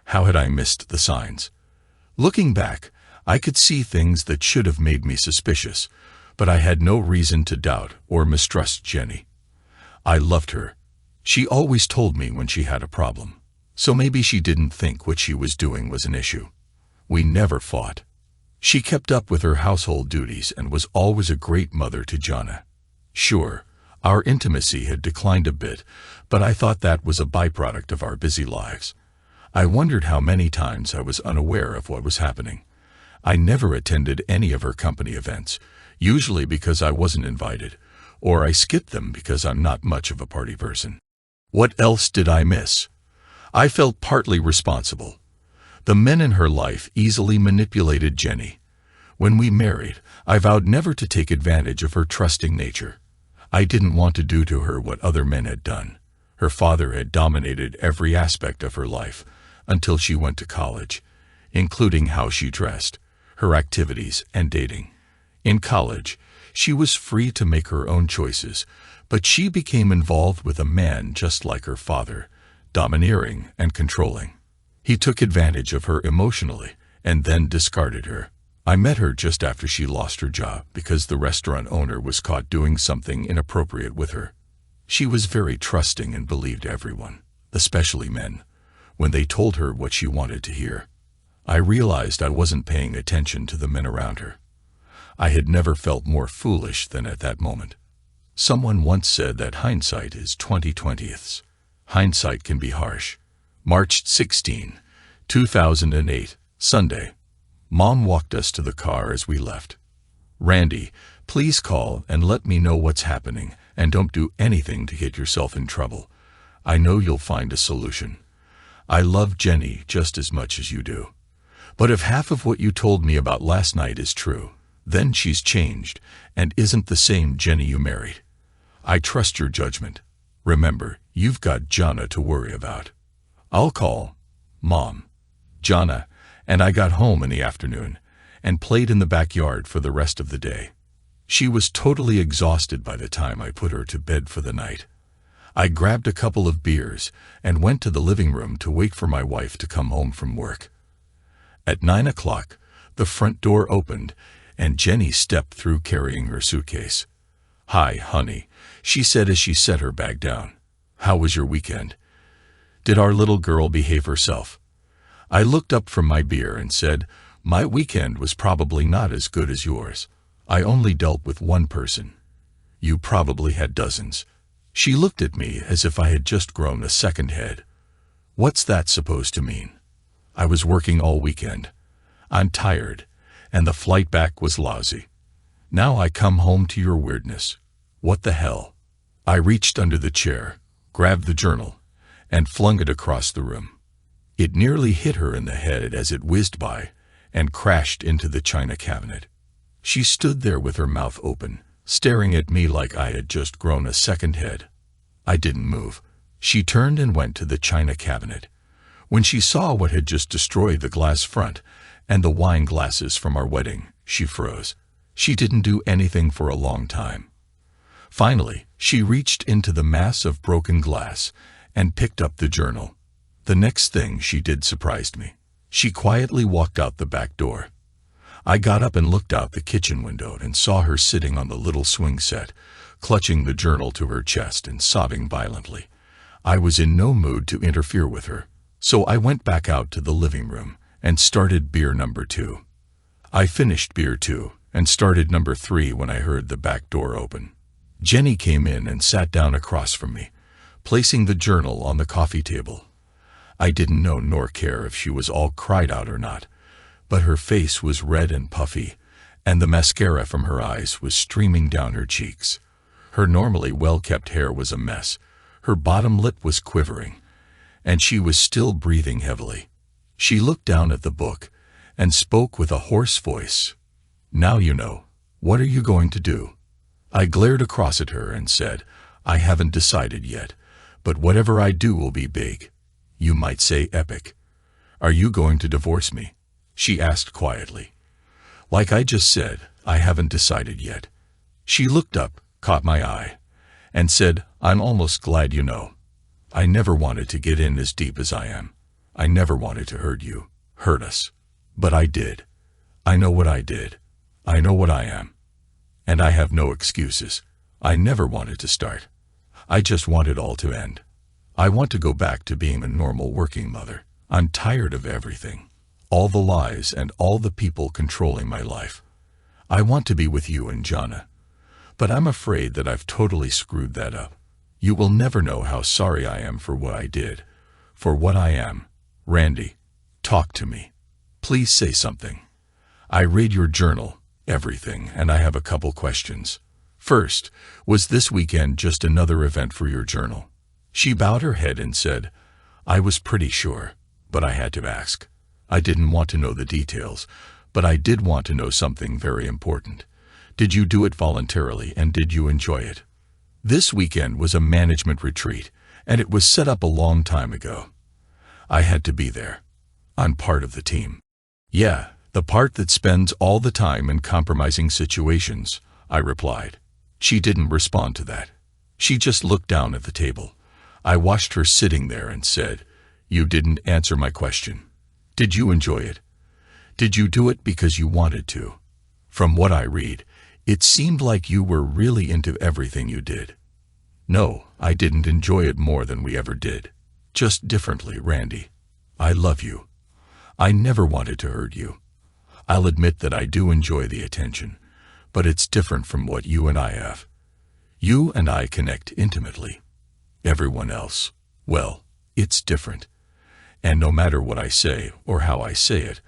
How had I missed the signs? Looking back, I could see things that should have made me suspicious, but I had no reason to doubt or mistrust Jenny. I loved her. She always told me when she had a problem, so maybe she didn't think what she was doing was an issue. We never fought. She kept up with her household duties and was always a great mother to Jana. Sure, our intimacy had declined a bit, but I thought that was a byproduct of our busy lives. I wondered how many times I was unaware of what was happening. I never attended any of her company events, usually because I wasn't invited, or I skipped them because I'm not much of a party person. What else did I miss? I felt partly responsible. The men in her life easily manipulated Jenny. When we married, I vowed never to take advantage of her trusting nature. I didn't want to do to her what other men had done. Her father had dominated every aspect of her life, until she went to college, including how she dressed, her activities, and dating. In college, she was free to make her own choices, but she became involved with a man just like her father, domineering and controlling. He took advantage of her emotionally and then discarded her. I met her just after she lost her job because the restaurant owner was caught doing something inappropriate with her. She was very trusting and believed everyone, especially men, when they told her what she wanted to hear. I realized I wasn't paying attention to the men around her. I had never felt more foolish than at that moment. Someone once said that hindsight is 20/20ths. Hindsight can be harsh. March 16, 2008, Sunday. Mom walked us to the car as we left. "Randy, please call and let me know what's happening, and don't do anything to get yourself in trouble. I know you'll find a solution. I love Jenny just as much as you do. But if half of what you told me about last night is true, then she's changed and isn't the same Jenny you married. I trust your judgment. Remember, you've got Jana to worry about." I'll call. Mom. Jana, and I got home in the afternoon and played in the backyard for the rest of the day. She was totally exhausted by the time I put her to bed for the night. I grabbed a couple of beers and went to the living room to wait for my wife to come home from work. At 9 o'clock, the front door opened and Jenny stepped through carrying her suitcase. "Hi, honey," she said as she set her bag down. "How was your weekend? Did our little girl behave herself?" I looked up from my beer and said, "My weekend was probably not as good as yours. I only dealt with one person. You probably had dozens." She looked at me as if I had just grown a second head. "What's that supposed to mean? I was working all weekend. I'm tired, and the flight back was lousy. Now I come home to your weirdness. What the hell?" I reached under the chair, grabbed the journal, and flung it across the room. It nearly hit her in the head as it whizzed by and crashed into the china cabinet. She stood there with her mouth open, staring at me like I had just grown a second head. I didn't move. She turned and went to the china cabinet. When she saw what had just destroyed the glass front and the wine glasses from our wedding, she froze. She didn't do anything for a long time. Finally, she reached into the mass of broken glass and picked up the journal. The next thing she did surprised me. She quietly walked out the back door. I got up and looked out the kitchen window and saw her sitting on the little swing set, clutching the journal to her chest and sobbing violently. I was in no mood to interfere with her, so I went back out to the living room and started beer number 2. I finished beer 2 and started number 3 when I heard the back door open. Jenny came in and sat down across from me, placing the journal on the coffee table. I didn't know nor care if she was all cried out or not, but her face was red and puffy, and the mascara from her eyes was streaming down her cheeks. Her normally well-kept hair was a mess, her bottom lip was quivering, and she was still breathing heavily. She looked down at the book and spoke with a hoarse voice. "Now you know. What are you going to do?" I glared across at her and said, "I haven't decided yet, but whatever I do will be big. You might say epic." "Are you going to divorce me?" she asked quietly. "Like I just said, I haven't decided yet." She looked up, caught my eye, and said, "I'm almost glad you know. I never wanted to get in as deep as I am. I never wanted to hurt you, hurt us. But I did. I know what I did. I know what I am. And I have no excuses. I never wanted to start. I just want it all to end. I want to go back to being a normal working mother. I'm tired of everything. All the lies and all the people controlling my life. I want to be with you and Jana. But I'm afraid that I've totally screwed that up. You will never know how sorry I am for what I did, for what I am. Randy, talk to me. Please say something. I read your journal, everything, and I have a couple questions. First, was this weekend just another event for your journal?" She bowed her head and said, "I was pretty sure, but I had to ask. I didn't want to know the details, but I did want to know something very important. Did you do it voluntarily, and did you enjoy it?" This weekend was a management retreat, and it was set up a long time ago. I had to be there. I'm part of the team. Yeah, the part that spends all the time in compromising situations, I replied. She didn't respond to that. She just looked down at the table. I watched her sitting there and said, "You didn't answer my question. Did you enjoy it? Did you do it because you wanted to?" From what I read, it seemed like you were really into everything you did. No, I didn't enjoy it more than we ever did. Just differently, Randy. I love you. I never wanted to hurt you. I'll admit that I do enjoy the attention, but it's different from what you and I have. You and I connect intimately. Everyone else, well, it's different. And no matter what I say or how I say it,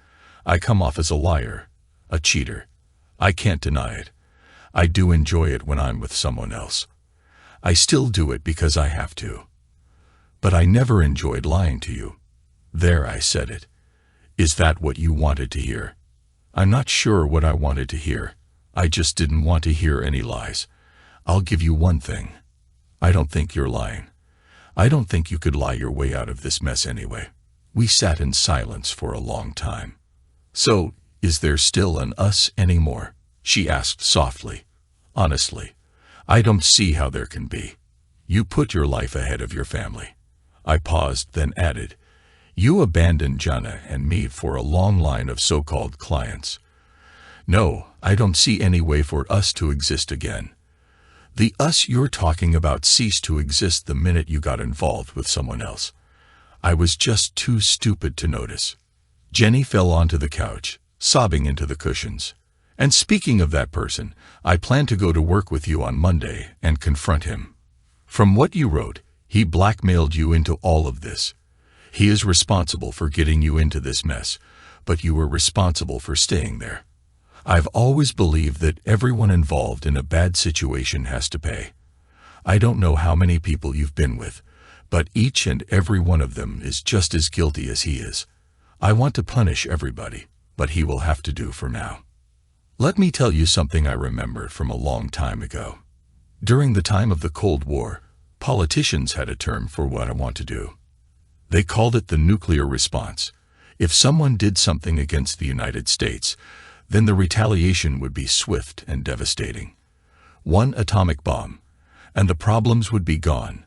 I come off as a liar, a cheater. I can't deny it. I do enjoy it when I'm with someone else. I still do it because I have to. But I never enjoyed lying to you. There, I said it. Is that what you wanted to hear? I'm not sure what I wanted to hear. I just didn't want to hear any lies. I'll give you one thing. I don't think you're lying. I don't think you could lie your way out of this mess anyway. We sat in silence for a long time. So, is there still an us anymore? She asked softly. Honestly, I don't see how there can be. You put your life ahead of your family. I paused, then added, you abandoned Jana and me for a long line of so-called clients. No, I don't see any way for us to exist again. The us you're talking about ceased to exist the minute you got involved with someone else. I was just too stupid to notice. Jenny fell onto the couch, sobbing into the cushions. And speaking of that person, I plan to go to work with you on Monday and confront him. From what you wrote, he blackmailed you into all of this. He is responsible for getting you into this mess, but you were responsible for staying there. I've always believed that everyone involved in a bad situation has to pay. I don't know how many people you've been with, but each and every one of them is just as guilty as he is. I want to punish everybody, but he will have to do for now. Let me tell you something I remember from a long time ago. During the time of the Cold War, politicians had a term for what I want to do. They called it the nuclear response. If someone did something against the United States, then the retaliation would be swift and devastating. One atomic bomb, and the problems would be gone,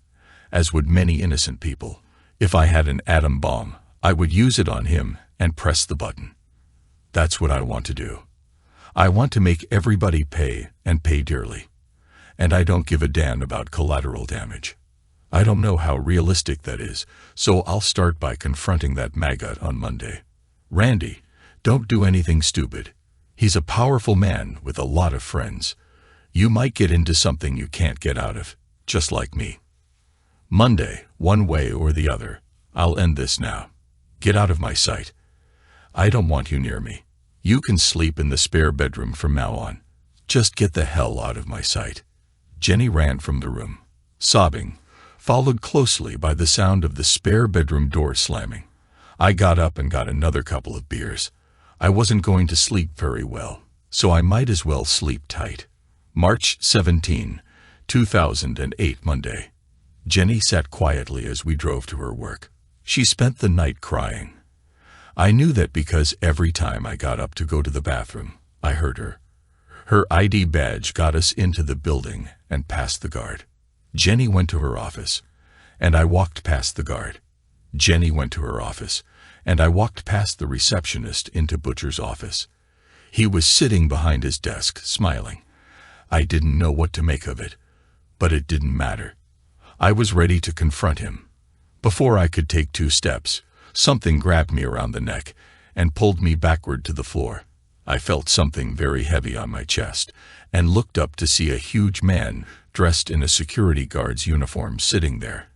as would many innocent people. If I had an atom bomb, I would use it on him and press the button. That's what I want to do. I want to make everybody pay, and pay dearly. And I don't give a damn about collateral damage. I don't know how realistic that is, so I'll start by confronting that maggot on Monday. Randy, don't do anything stupid. He's a powerful man with a lot of friends. You might get into something you can't get out of, just like me. Monday, one way or the other. I'll end this now. Get out of my sight. I don't want you near me. You can sleep in the spare bedroom from now on. Just get the hell out of my sight. Jenny ran from the room, sobbing, followed closely by the sound of the spare bedroom door slamming. I got up and got another couple of beers. I wasn't going to sleep very well, so I might as well sleep tight. March 17, 2008, Monday. Jenny sat quietly as we drove to her work. She spent the night crying. I knew that because every time I got up to go to the bathroom, I heard her. Her ID badge got us into the building and past the guard. Jenny went to her office, and I walked past the guard. Jenny went to her office, and I walked past the receptionist into Butcher's office. He was sitting behind his desk, smiling. I didn't know what to make of it, but it didn't matter. I was ready to confront him. Before I could take 2 steps, something grabbed me around the neck and pulled me backward to the floor. I felt something very heavy on my chest and looked up to see a huge man dressed in a security guard's uniform sitting there.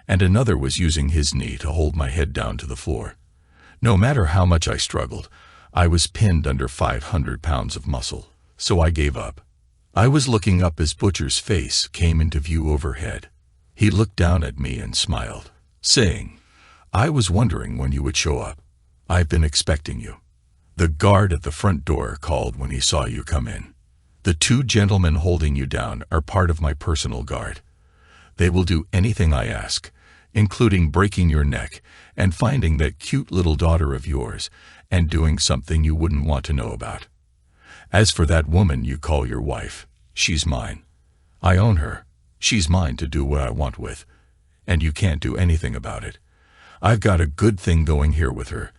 And another was using his knee to hold my head down to the floor. No matter how much I struggled, I was pinned under 500 pounds of muscle, so I gave up. I was looking up as Butcher's face came into view overhead. He looked down at me and smiled, saying, "I was wondering when you would show up. I've been expecting you." The guard at the front door called when he saw you come in. "The 2 gentlemen holding you down are part of my personal guard. They will do anything I ask. including breaking your neck and finding that cute little daughter of yours and doing something you wouldn't want to know about. As for that woman you call your wife, she's mine. I own her. She's mine to do what I want with, and you can't do anything about it. I've got a good thing going here with her,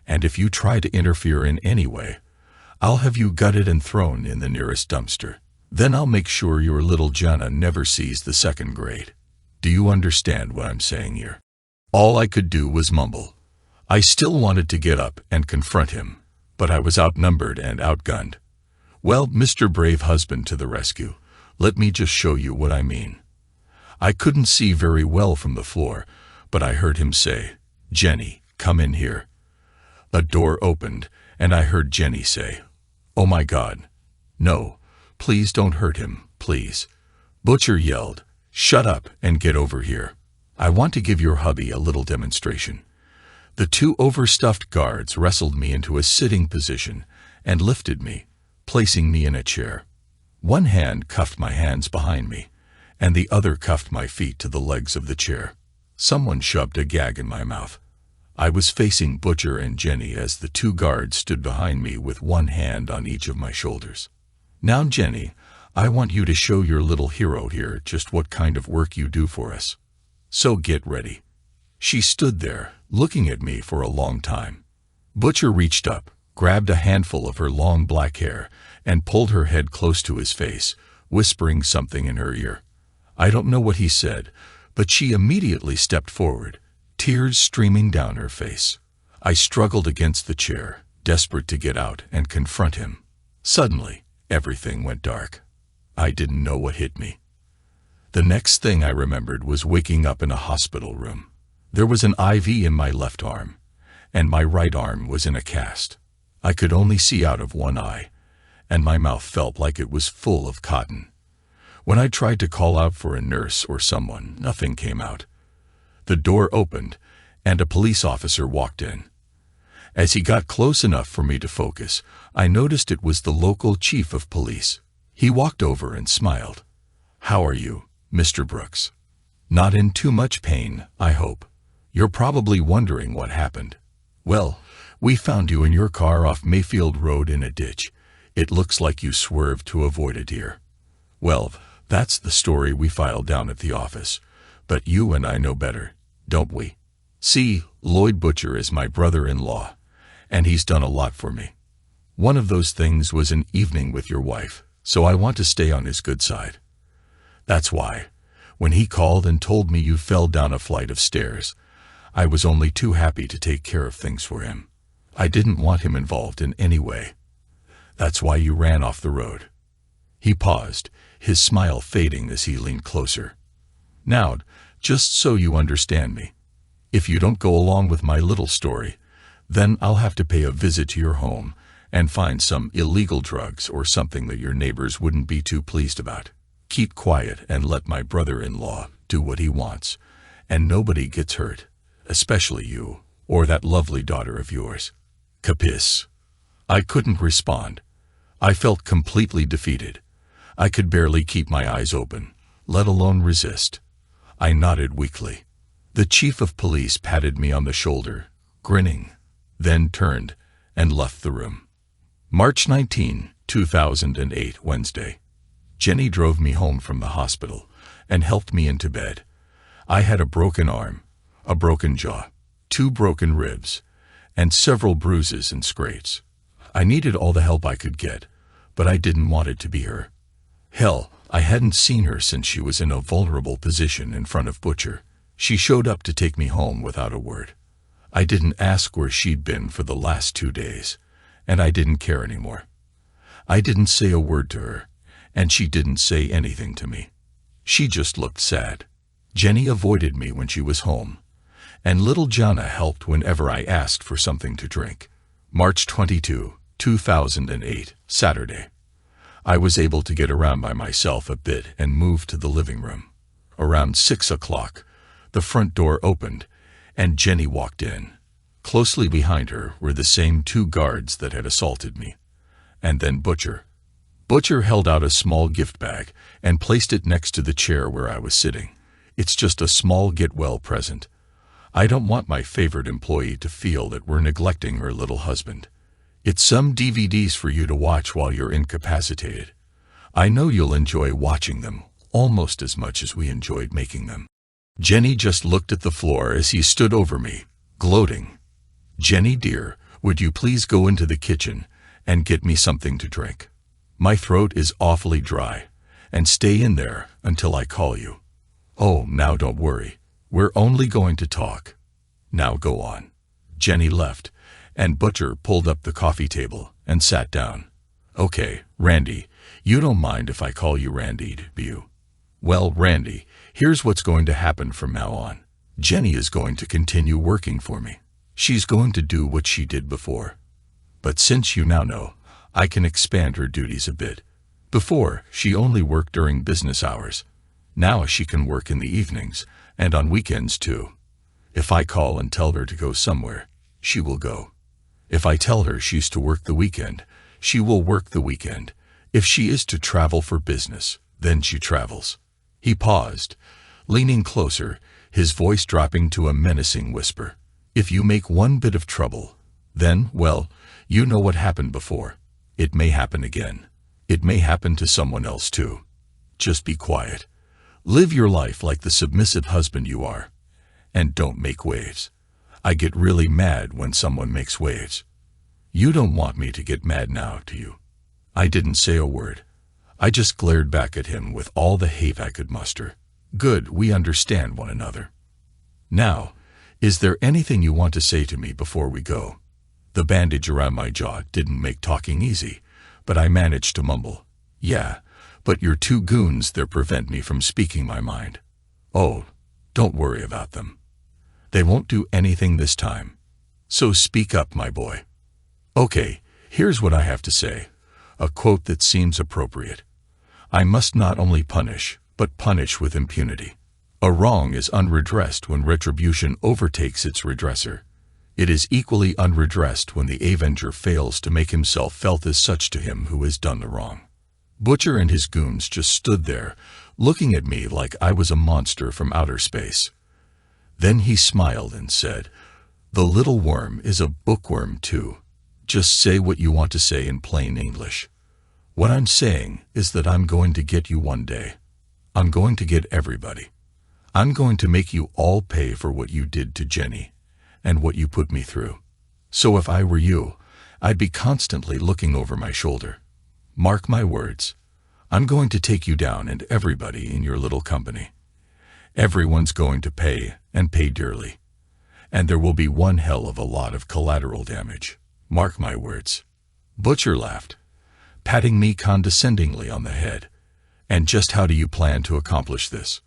and if you try to interfere in any way, I'll have you gutted and thrown in the nearest dumpster. Then I'll make sure your little Jana never sees the second grade. Do you understand what I'm saying here? All I could do was mumble. I still wanted to get up and confront him, but I was outnumbered and outgunned. Well, Mr. Brave Husband to the rescue, let me just show you what I mean. I couldn't see very well from the floor, but I heard him say, "Jenny, come in here." A door opened, and I heard Jenny say, "Oh my God. No, please don't hurt him, please." Butcher yelled, "Shut up and get over here. I want to give your hubby a little demonstration." The two overstuffed guards wrestled me into a sitting position and lifted me, placing me in a chair. One hand cuffed my hands behind me, and the other cuffed my feet to the legs of the chair. Someone shoved a gag in my mouth. I was facing Butcher and Jenny as the two guards stood behind me with one hand on each of my shoulders. "Now, Jenny, I want you to show your little hero here just what kind of work you do for us. So get ready." She stood there, looking at me for a long time. Butcher reached up, grabbed a handful of her long black hair, and pulled her head close to his face, whispering something in her ear. I don't know what he said, but she immediately stepped forward, tears streaming down her face. I struggled against the chair, desperate to get out and confront him. Suddenly, everything went dark. I didn't know what hit me. The next thing I remembered was waking up in a hospital room. There was an IV in my left arm, and my right arm was in a cast. I could only see out of one eye, and my mouth felt like it was full of cotton. When I tried to call out for a nurse or someone, nothing came out. The door opened, and a police officer walked in. As he got close enough for me to focus, I noticed it was the local chief of police. He walked over and smiled. "How are you, Mr. Brooks? Not in too much pain, I hope. You're probably wondering what happened. Well, we found you in your car off Mayfield Road in a ditch. It looks like you swerved to avoid a deer. Well, that's the story we filed down at the office. But you and I know better, don't we? See, Lloyd Butcher is my brother-in-law, and he's done a lot for me. One of those things was an evening with your wife, so I want to stay on his good side. That's why, when he called and told me you fell down a flight of stairs, I was only too happy to take care of things for him. I didn't want him involved in any way. That's why you ran off the road." He paused, his smile fading as he leaned closer. "Now, just so you understand me, if you don't go along with my little story, then I'll have to pay a visit to your home and find some illegal drugs or something that your neighbors wouldn't be too pleased about. Keep quiet and let my brother-in-law do what he wants, and nobody gets hurt, especially you or that lovely daughter of yours. Capis?" I couldn't respond. I felt completely defeated. I could barely keep my eyes open, let alone resist. I nodded weakly. The chief of police patted me on the shoulder, grinning, then turned and left the room. March 19, 2008, Wednesday. Jenny drove me home from the hospital and helped me into bed. I had a broken arm, a broken jaw, 2 broken ribs, and several bruises and scrapes. I needed all the help I could get, but I didn't want it to be her. Hell, I hadn't seen her since she was in a vulnerable position in front of Butcher. She showed up to take me home without a word. I didn't ask where she'd been for the last 2 days, and I didn't care anymore. I didn't say a word to her, and she didn't say anything to me. She just looked sad. Jenny avoided me when she was home, and little Jana helped whenever I asked for something to drink. March 22, 2008, Saturday. I was able to get around by myself a bit and move to the living room. Around 6 o'clock, the front door opened, and Jenny walked in. Closely behind her were the same 2 guards that had assaulted me, and then Butcher. Butcher held out a small gift bag and placed it next to the chair where I was sitting. It's just a small get-well present. I don't want my favorite employee to feel that we're neglecting her little husband. It's some DVDs for you to watch while you're incapacitated. I know you'll enjoy watching them, almost as much as we enjoyed making them." Jenny just looked at the floor as he stood over me, gloating. "Jenny dear, would you please go into the kitchen and get me something to drink? My throat is awfully dry, and stay in there until I call you." "Oh, now don't worry. We're only going to talk. Now go on." Jenny left, and Butcher pulled up the coffee table and sat down. "Okay, Randy, you don't mind if I call you Randy, do you?" "Well, Randy, here's what's going to happen from now on. Jenny is going to continue working for me. She's going to do what she did before. But since you now know, I can expand her duties a bit. Before, she only worked during business hours. Now she can work in the evenings, and on weekends too. If I call and tell her to go somewhere, she will go. If I tell her she's to work the weekend, she will work the weekend. If she is to travel for business, then she travels." He paused, leaning closer, his voice dropping to a menacing whisper. "If you make one bit of trouble, then, well, you know what happened before. It may happen again. It may happen to someone else too. Just be quiet. Live your life like the submissive husband you are. And don't make waves. I get really mad when someone makes waves. You don't want me to get mad now, do you?" I didn't say a word. I just glared back at him with all the hate I could muster. "Good, we understand one another. Now, is there anything you want to say to me before we go?" The bandage around my jaw didn't make talking easy, but I managed to mumble, "Yeah, but your two goons there prevent me from speaking my mind." "Oh, don't worry about them. They won't do anything this time. So speak up, my boy." "Okay, here's what I have to say. A quote that seems appropriate. I must not only punish, but punish with impunity. A wrong is unredressed when retribution overtakes its redresser. It is equally unredressed when the avenger fails to make himself felt as such to him who has done the wrong." Butcher and his goons just stood there, looking at me like I was a monster from outer space. Then he smiled and said, "The little worm is a bookworm too. Just say what you want to say in plain English. What I'm saying is that I'm going to get you one day. I'm going to get everybody. I'm going to make you all pay for what you did to Jenny and what you put me through. So if I were you, I'd be constantly looking over my shoulder. Mark my words. I'm going to take you down and everybody in your little company. Everyone's going to pay, and pay dearly. And there will be one hell of a lot of collateral damage. Mark my words." Butcher laughed, patting me condescendingly on the head. "And just how do you plan to accomplish this?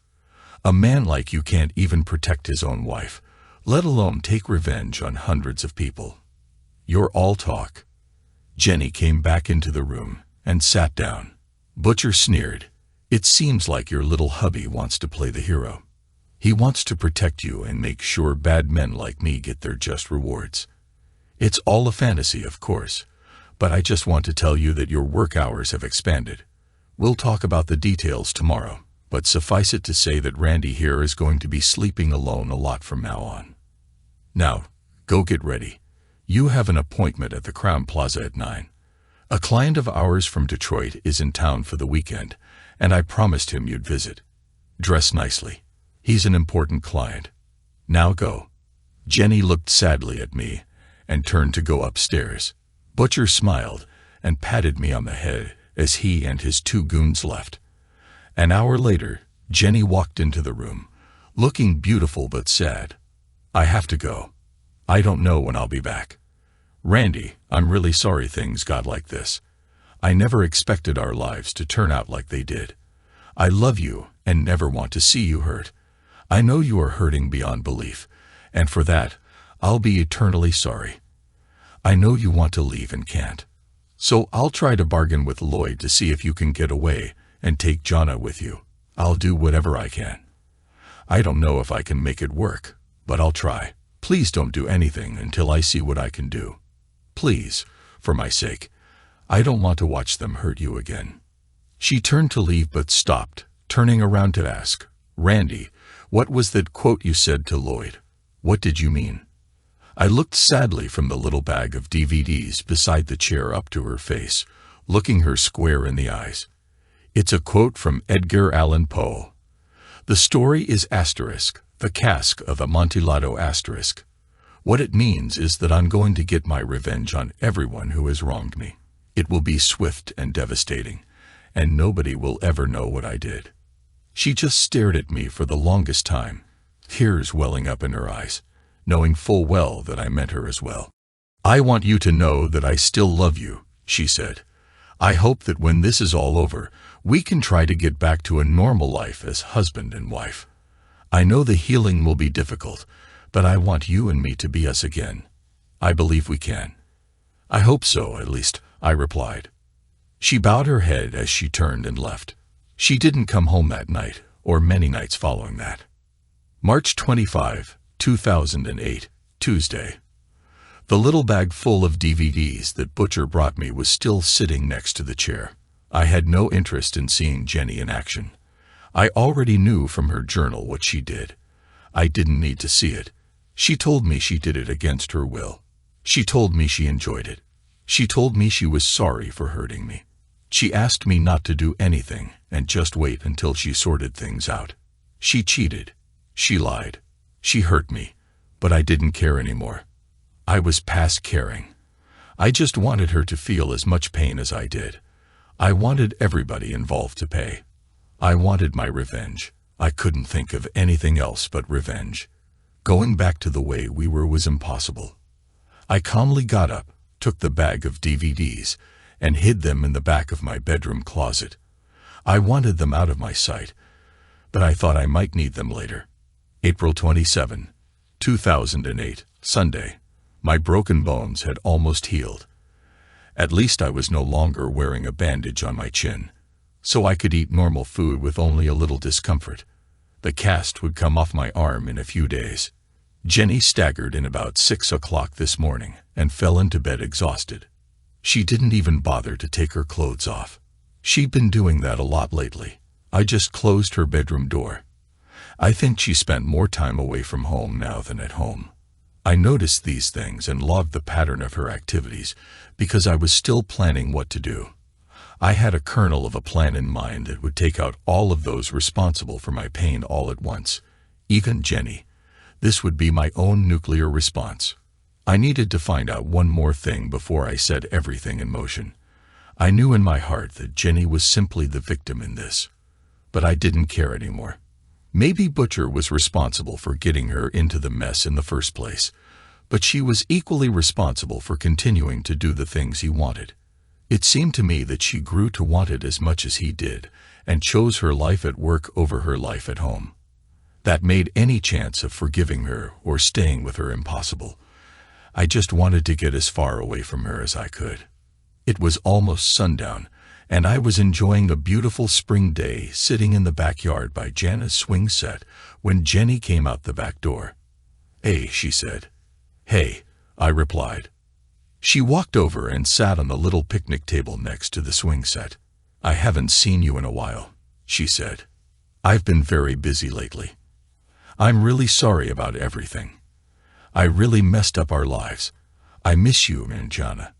A man like you can't even protect his own wife, let alone take revenge on hundreds of people. You're all talk." Jenny came back into the room and sat down. Butcher sneered, "It seems like your little hubby wants to play the hero. He wants to protect you and make sure bad men like me get their just rewards. It's all a fantasy, of course, but I just want to tell you that your work hours have expanded. We'll talk about the details tomorrow, but suffice it to say that Randy here is going to be sleeping alone a lot from now on. Now, go get ready. You have an appointment at the Crown Plaza at 9. A client of ours from Detroit is in town for the weekend, and I promised him you'd visit. Dress nicely. He's an important client. Now go." Jenny looked sadly at me and turned to go upstairs. Butcher smiled and patted me on the head as he and his two goons left. An hour later, Jenny walked into the room, looking beautiful but sad. "I have to go. I don't know when I'll be back. Randy, I'm really sorry things got like this. I never expected our lives to turn out like they did. I love you and never want to see you hurt. I know you are hurting beyond belief, and for that, I'll be eternally sorry. I know you want to leave and can't. So I'll try to bargain with Lloyd to see if you can get away and take Jonna with you. I'll do whatever I can. I don't know if I can make it work, but I'll try. Please don't do anything until I see what I can do. Please, for my sake. I don't want to watch them hurt you again." She turned to leave but stopped, turning around to ask, "Randy, What was that quote you said to Lloyd? What did you mean? I looked sadly from the little bag of DVDs beside the chair up to her face, looking her square in the eyes. It's a quote from Edgar Allan Poe. The story is asterisk, the cask of Amontillado asterisk. What it means is that I'm going to get my revenge on everyone who has wronged me. It will be swift and devastating, and nobody will ever know what I did. She just stared at me for the longest time, tears welling up in her eyes, knowing full well that I meant her as well. I want you to know that I still love you, she said. I hope that when this is all over, we can try to get back to a normal life as husband and wife. I know the healing will be difficult, but I want you and me to be us again. I believe we can. I hope so, at least, I replied. She bowed her head as she turned and left. She didn't come home that night, or many nights following that. March 25, 2008, Tuesday. The little bag full of DVDs that Butcher brought me was still sitting next to the chair. I had no interest in seeing Jenny in action. I already knew from her journal what she did. I didn't need to see it. She told me she did it against her will. She told me she enjoyed it. She told me she was sorry for hurting me. She asked me not to do anything and just wait until she sorted things out. She cheated. She lied. She hurt me, but I didn't care anymore. I was past caring. I just wanted her to feel as much pain as I did. I wanted everybody involved to pay. I wanted my revenge. I couldn't think of anything else but revenge. Going back to the way we were was impossible. I calmly got up, took the bag of DVDs, and hid them in the back of my bedroom closet. I wanted them out of my sight, but I thought I might need them later. April 27, 2008, Sunday. My broken bones had almost healed. At least I was no longer wearing a bandage on my chin, so I could eat normal food with only a little discomfort. The cast would come off my arm in a few days. Jenny staggered in about 6 o'clock this morning and fell into bed exhausted. She didn't even bother to take her clothes off. She'd been doing that a lot lately. I just closed her bedroom door. I think she spent more time away from home now than at home. I noticed these things and logged the pattern of her activities because I was still planning what to do. I had a kernel of a plan in mind that would take out all of those responsible for my pain all at once, even Jenny. This would be my own nuclear response. I needed to find out one more thing before I set everything in motion. I knew in my heart that Jenny was simply the victim in this, but I didn't care anymore. Maybe Butcher was responsible for getting her into the mess in the first place, but she was equally responsible for continuing to do the things he wanted. It seemed to me that she grew to want it as much as he did, and chose her life at work over her life at home. That made any chance of forgiving her or staying with her impossible. I just wanted to get as far away from her as I could. It was almost sundown, and I was enjoying a beautiful spring day sitting in the backyard by Jana's swing set when Jenny came out the back door. "Hey," she said. "Hey," I replied. She walked over and sat on the little picnic table next to the swing set. "I haven't seen you in a while," she said. "I've been very busy lately. I'm really sorry about everything. I really messed up our lives. I miss you and Jana.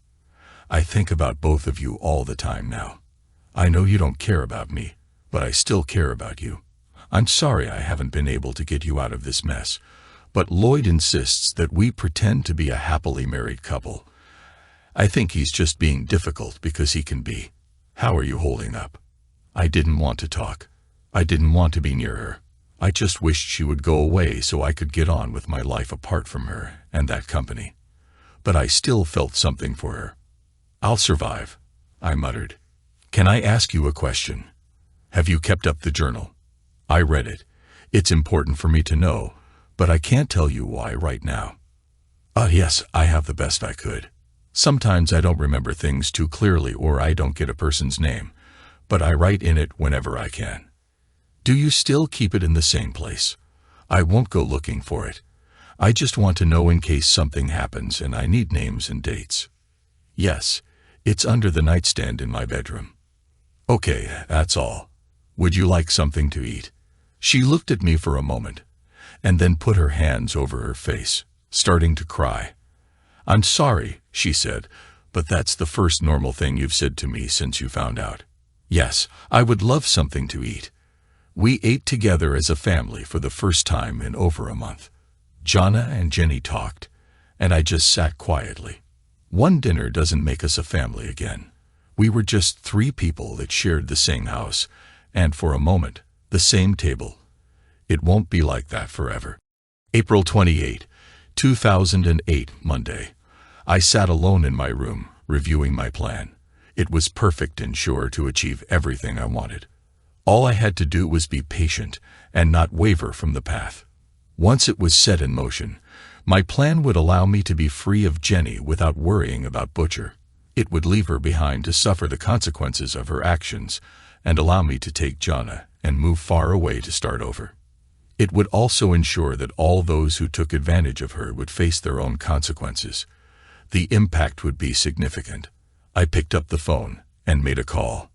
I think about both of you all the time now. I know you don't care about me, but I still care about you. I'm sorry I haven't been able to get you out of this mess, but Lloyd insists that we pretend to be a happily married couple. I think he's just being difficult because he can be. How are you holding up?" I didn't want to talk. I didn't want to be near her. I just wished she would go away so I could get on with my life apart from her and that company. But I still felt something for her. "I'll survive," I muttered. "Can I ask you a question? Have you kept up the journal?" I read it. It's important for me to know, but I can't tell you why right now. Yes, I have the best I could. Sometimes I don't remember things too clearly or I don't get a person's name, but I write in it whenever I can. Do you still keep it in the same place? I won't go looking for it. I just want to know in case something happens and I need names and dates. Yes, it's under the nightstand in my bedroom. Okay, that's all. Would you like something to eat? She looked at me for a moment, and then put her hands over her face, starting to cry. "I'm sorry," she said, "but that's the first normal thing you've said to me since you found out." Yes, I would love something to eat. We ate together as a family for the first time in over a month. Jana and Jenny talked, and I just sat quietly. One dinner doesn't make us a family again. We were just three people that shared the same house, and for a moment, the same table. It won't be like that forever. April 28, 2008, Monday. I sat alone in my room, reviewing my plan. It was perfect and sure to achieve everything I wanted. All I had to do was be patient and not waver from the path. Once it was set in motion, my plan would allow me to be free of Jenny without worrying about Butcher. It would leave her behind to suffer the consequences of her actions and allow me to take Jana and move far away to start over. It would also ensure that all those who took advantage of her would face their own consequences. The impact would be significant. I picked up the phone and made a call.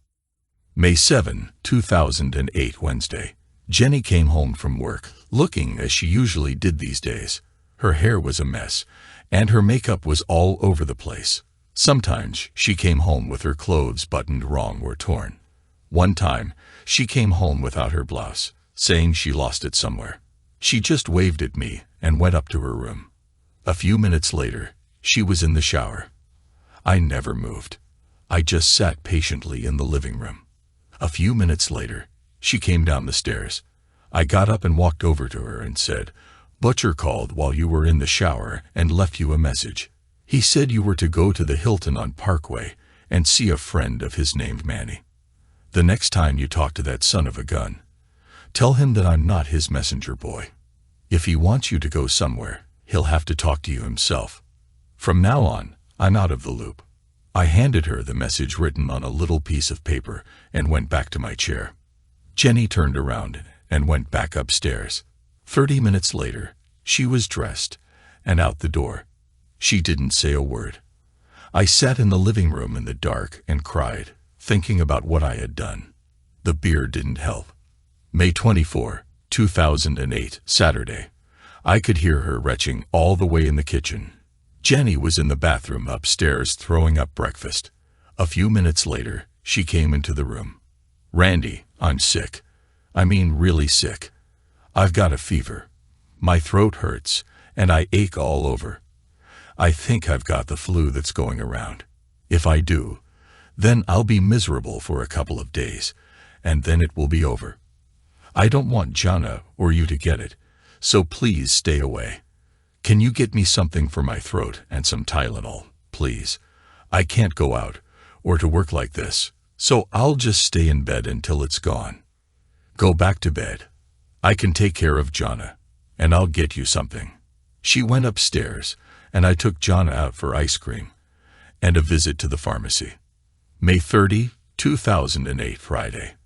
May 7, 2008, Wednesday. Jenny came home from work, looking as she usually did these days. Her hair was a mess, and her makeup was all over the place. Sometimes she came home with her clothes buttoned wrong or torn. One time, she came home without her blouse, saying she lost it somewhere. She just waved at me and went up to her room. A few minutes later, she was in the shower. I never moved. I just sat patiently in the living room. A few minutes later, she came down the stairs. I got up and walked over to her and said, "Butcher called while you were in the shower and left you a message. He said you were to go to the Hilton on Parkway and see a friend of his named Manny. The next time you talk to that son of a gun, tell him that I'm not his messenger boy. If he wants you to go somewhere, he'll have to talk to you himself. From now on, I'm out of the loop." I handed her the message written on a little piece of paper and went back to my chair. Jenny turned around and went back upstairs. 30 minutes later, she was dressed and out the door. She didn't say a word. I sat in the living room in the dark and cried, thinking about what I had done. The beer didn't help. May 24, 2008, Saturday. I could hear her retching all the way in the kitchen. Jenny was in the bathroom upstairs throwing up breakfast. A few minutes later, she came into the room. "Randy, I'm sick. I mean really sick. I've got a fever. My throat hurts, and I ache all over. I think I've got the flu that's going around. If I do, then I'll be miserable for a couple of days, and then it will be over. I don't want Jana or you to get it, so please stay away. Can you get me something for my throat and some Tylenol, please? I can't go out or to work like this, so I'll just stay in bed until it's gone. Go back to bed. I can take care of Jana, and I'll get you something." She went upstairs, and I took Jana out for ice cream and a visit to the pharmacy. May 30, 2008, Friday.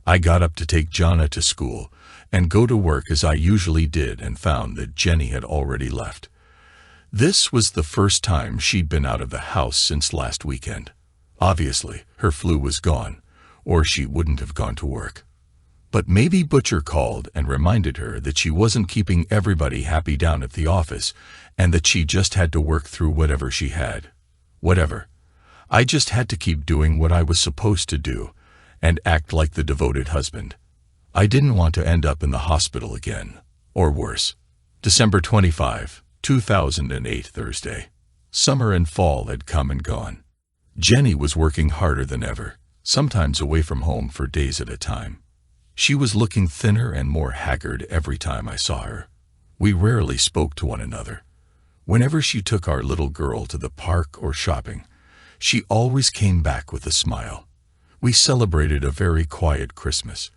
I got up to take Jana to school and go to work as I usually did and found that Jenny had already left. This was the first time she'd been out of the house since last weekend. Obviously, her flu was gone, or she wouldn't have gone to work. But maybe Butcher called and reminded her that she wasn't keeping everybody happy down at the office and that she just had to work through whatever she had. Whatever. I just had to keep doing what I was supposed to do and act like the devoted husband. I didn't want to end up in the hospital again, or worse. December 25, 2008, Thursday. Summer and fall had come and gone. Jenny was working harder than ever, sometimes away from home for days at a time. She was looking thinner and more haggard every time I saw her. We rarely spoke to one another. Whenever she took our little girl to the park or shopping, she always came back with a smile. We celebrated a very quiet Christmas.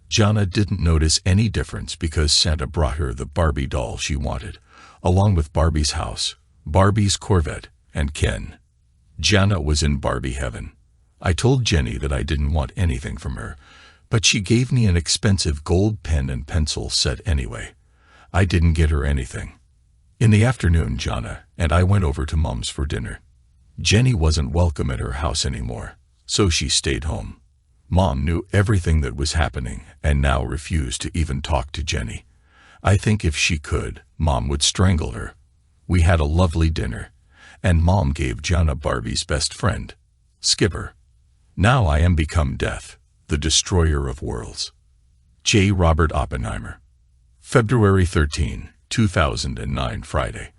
Jana didn't notice any difference because Santa brought her the Barbie doll she wanted, along with Barbie's house, Barbie's Corvette, and Ken. Jana was in Barbie heaven. I told Jenny that I didn't want anything from her, but she gave me an expensive gold pen and pencil set anyway. I didn't get her anything. In the afternoon, Jana and I went over to Mom's for dinner. Jenny wasn't welcome at her house anymore, so she stayed home. Mom knew everything that was happening and now refused to even talk to Jenny. I think if she could, Mom would strangle her. We had a lovely dinner, and Mom gave Gianna Barbie's best friend, Skipper. Now I am become death, the destroyer of worlds. J. Robert Oppenheimer. February 13, 2009, Friday.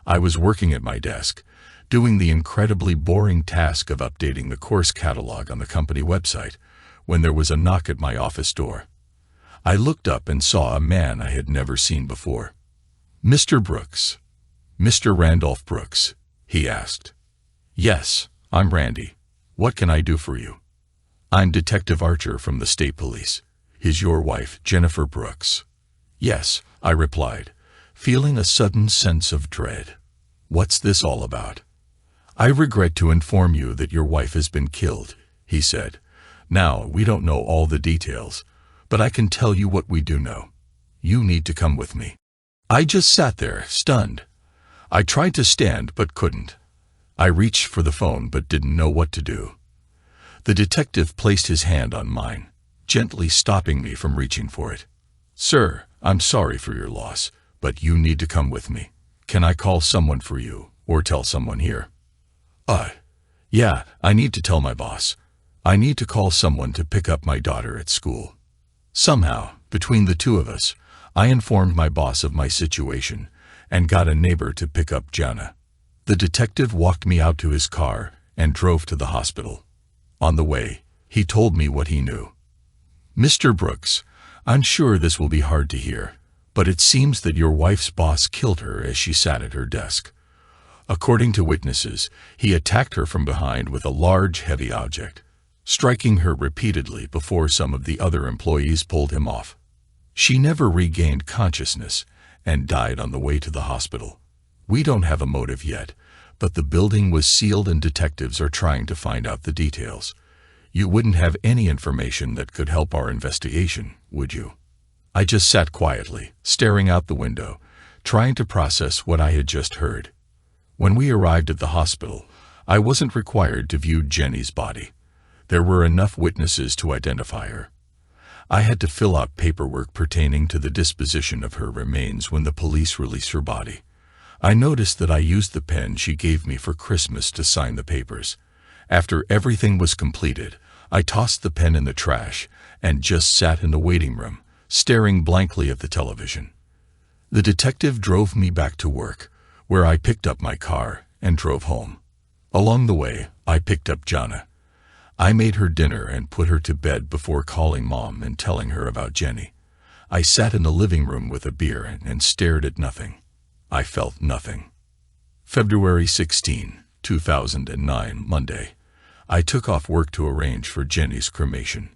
I was working at my desk, doing the incredibly boring task of updating the course catalog on the company website, when there was a knock at my office door. I looked up and saw a man I had never seen before. "Mr. Brooks." "Mr. Randolph Brooks?" he asked. "Yes, I'm Randy. What can I do for you?" "I'm Detective Archer from the State Police. Is your wife, Jennifer Brooks?" "Yes," I replied, feeling a sudden sense of dread. "What's this all about?" "I regret to inform you that your wife has been killed," he said. "Now, we don't know all the details, but I can tell you what we do know. You need to come with me." I just sat there, stunned. I tried to stand but couldn't. I reached for the phone but didn't know what to do. The detective placed his hand on mine, gently stopping me from reaching for it. "Sir, I'm sorry for your loss, but you need to come with me. Can I call someone for you, or tell someone here?" Yeah, I need to tell my boss. I need to call someone to pick up my daughter at school." Somehow, between the two of us, I informed my boss of my situation and got a neighbor to pick up Gianna. The detective walked me out to his car and drove to the hospital. On the way, he told me what he knew. "Mr. Brooks, I'm sure this will be hard to hear, but it seems that your wife's boss killed her as she sat at her desk. According to witnesses, he attacked her from behind with a large, heavy object, striking her repeatedly before some of the other employees pulled him off. She never regained consciousness and died on the way to the hospital. We don't have a motive yet, but the building was sealed and detectives are trying to find out the details. You wouldn't have any information that could help our investigation, would you?" I just sat quietly, staring out the window, trying to process what I had just heard. When we arrived at the hospital, I wasn't required to view Jenny's body. There were enough witnesses to identify her. I had to fill out paperwork pertaining to the disposition of her remains when the police released her body. I noticed that I used the pen she gave me for Christmas to sign the papers. After everything was completed, I tossed the pen in the trash and just sat in the waiting room, staring blankly at the television. The detective drove me back to work, where I picked up my car and drove home. Along the way, I picked up Gianna. I made her dinner and put her to bed before calling Mom and telling her about Jenny. I sat in the living room with a beer and stared at nothing. I felt nothing. February 16, 2009, Monday. I took off work to arrange for Jenny's cremation.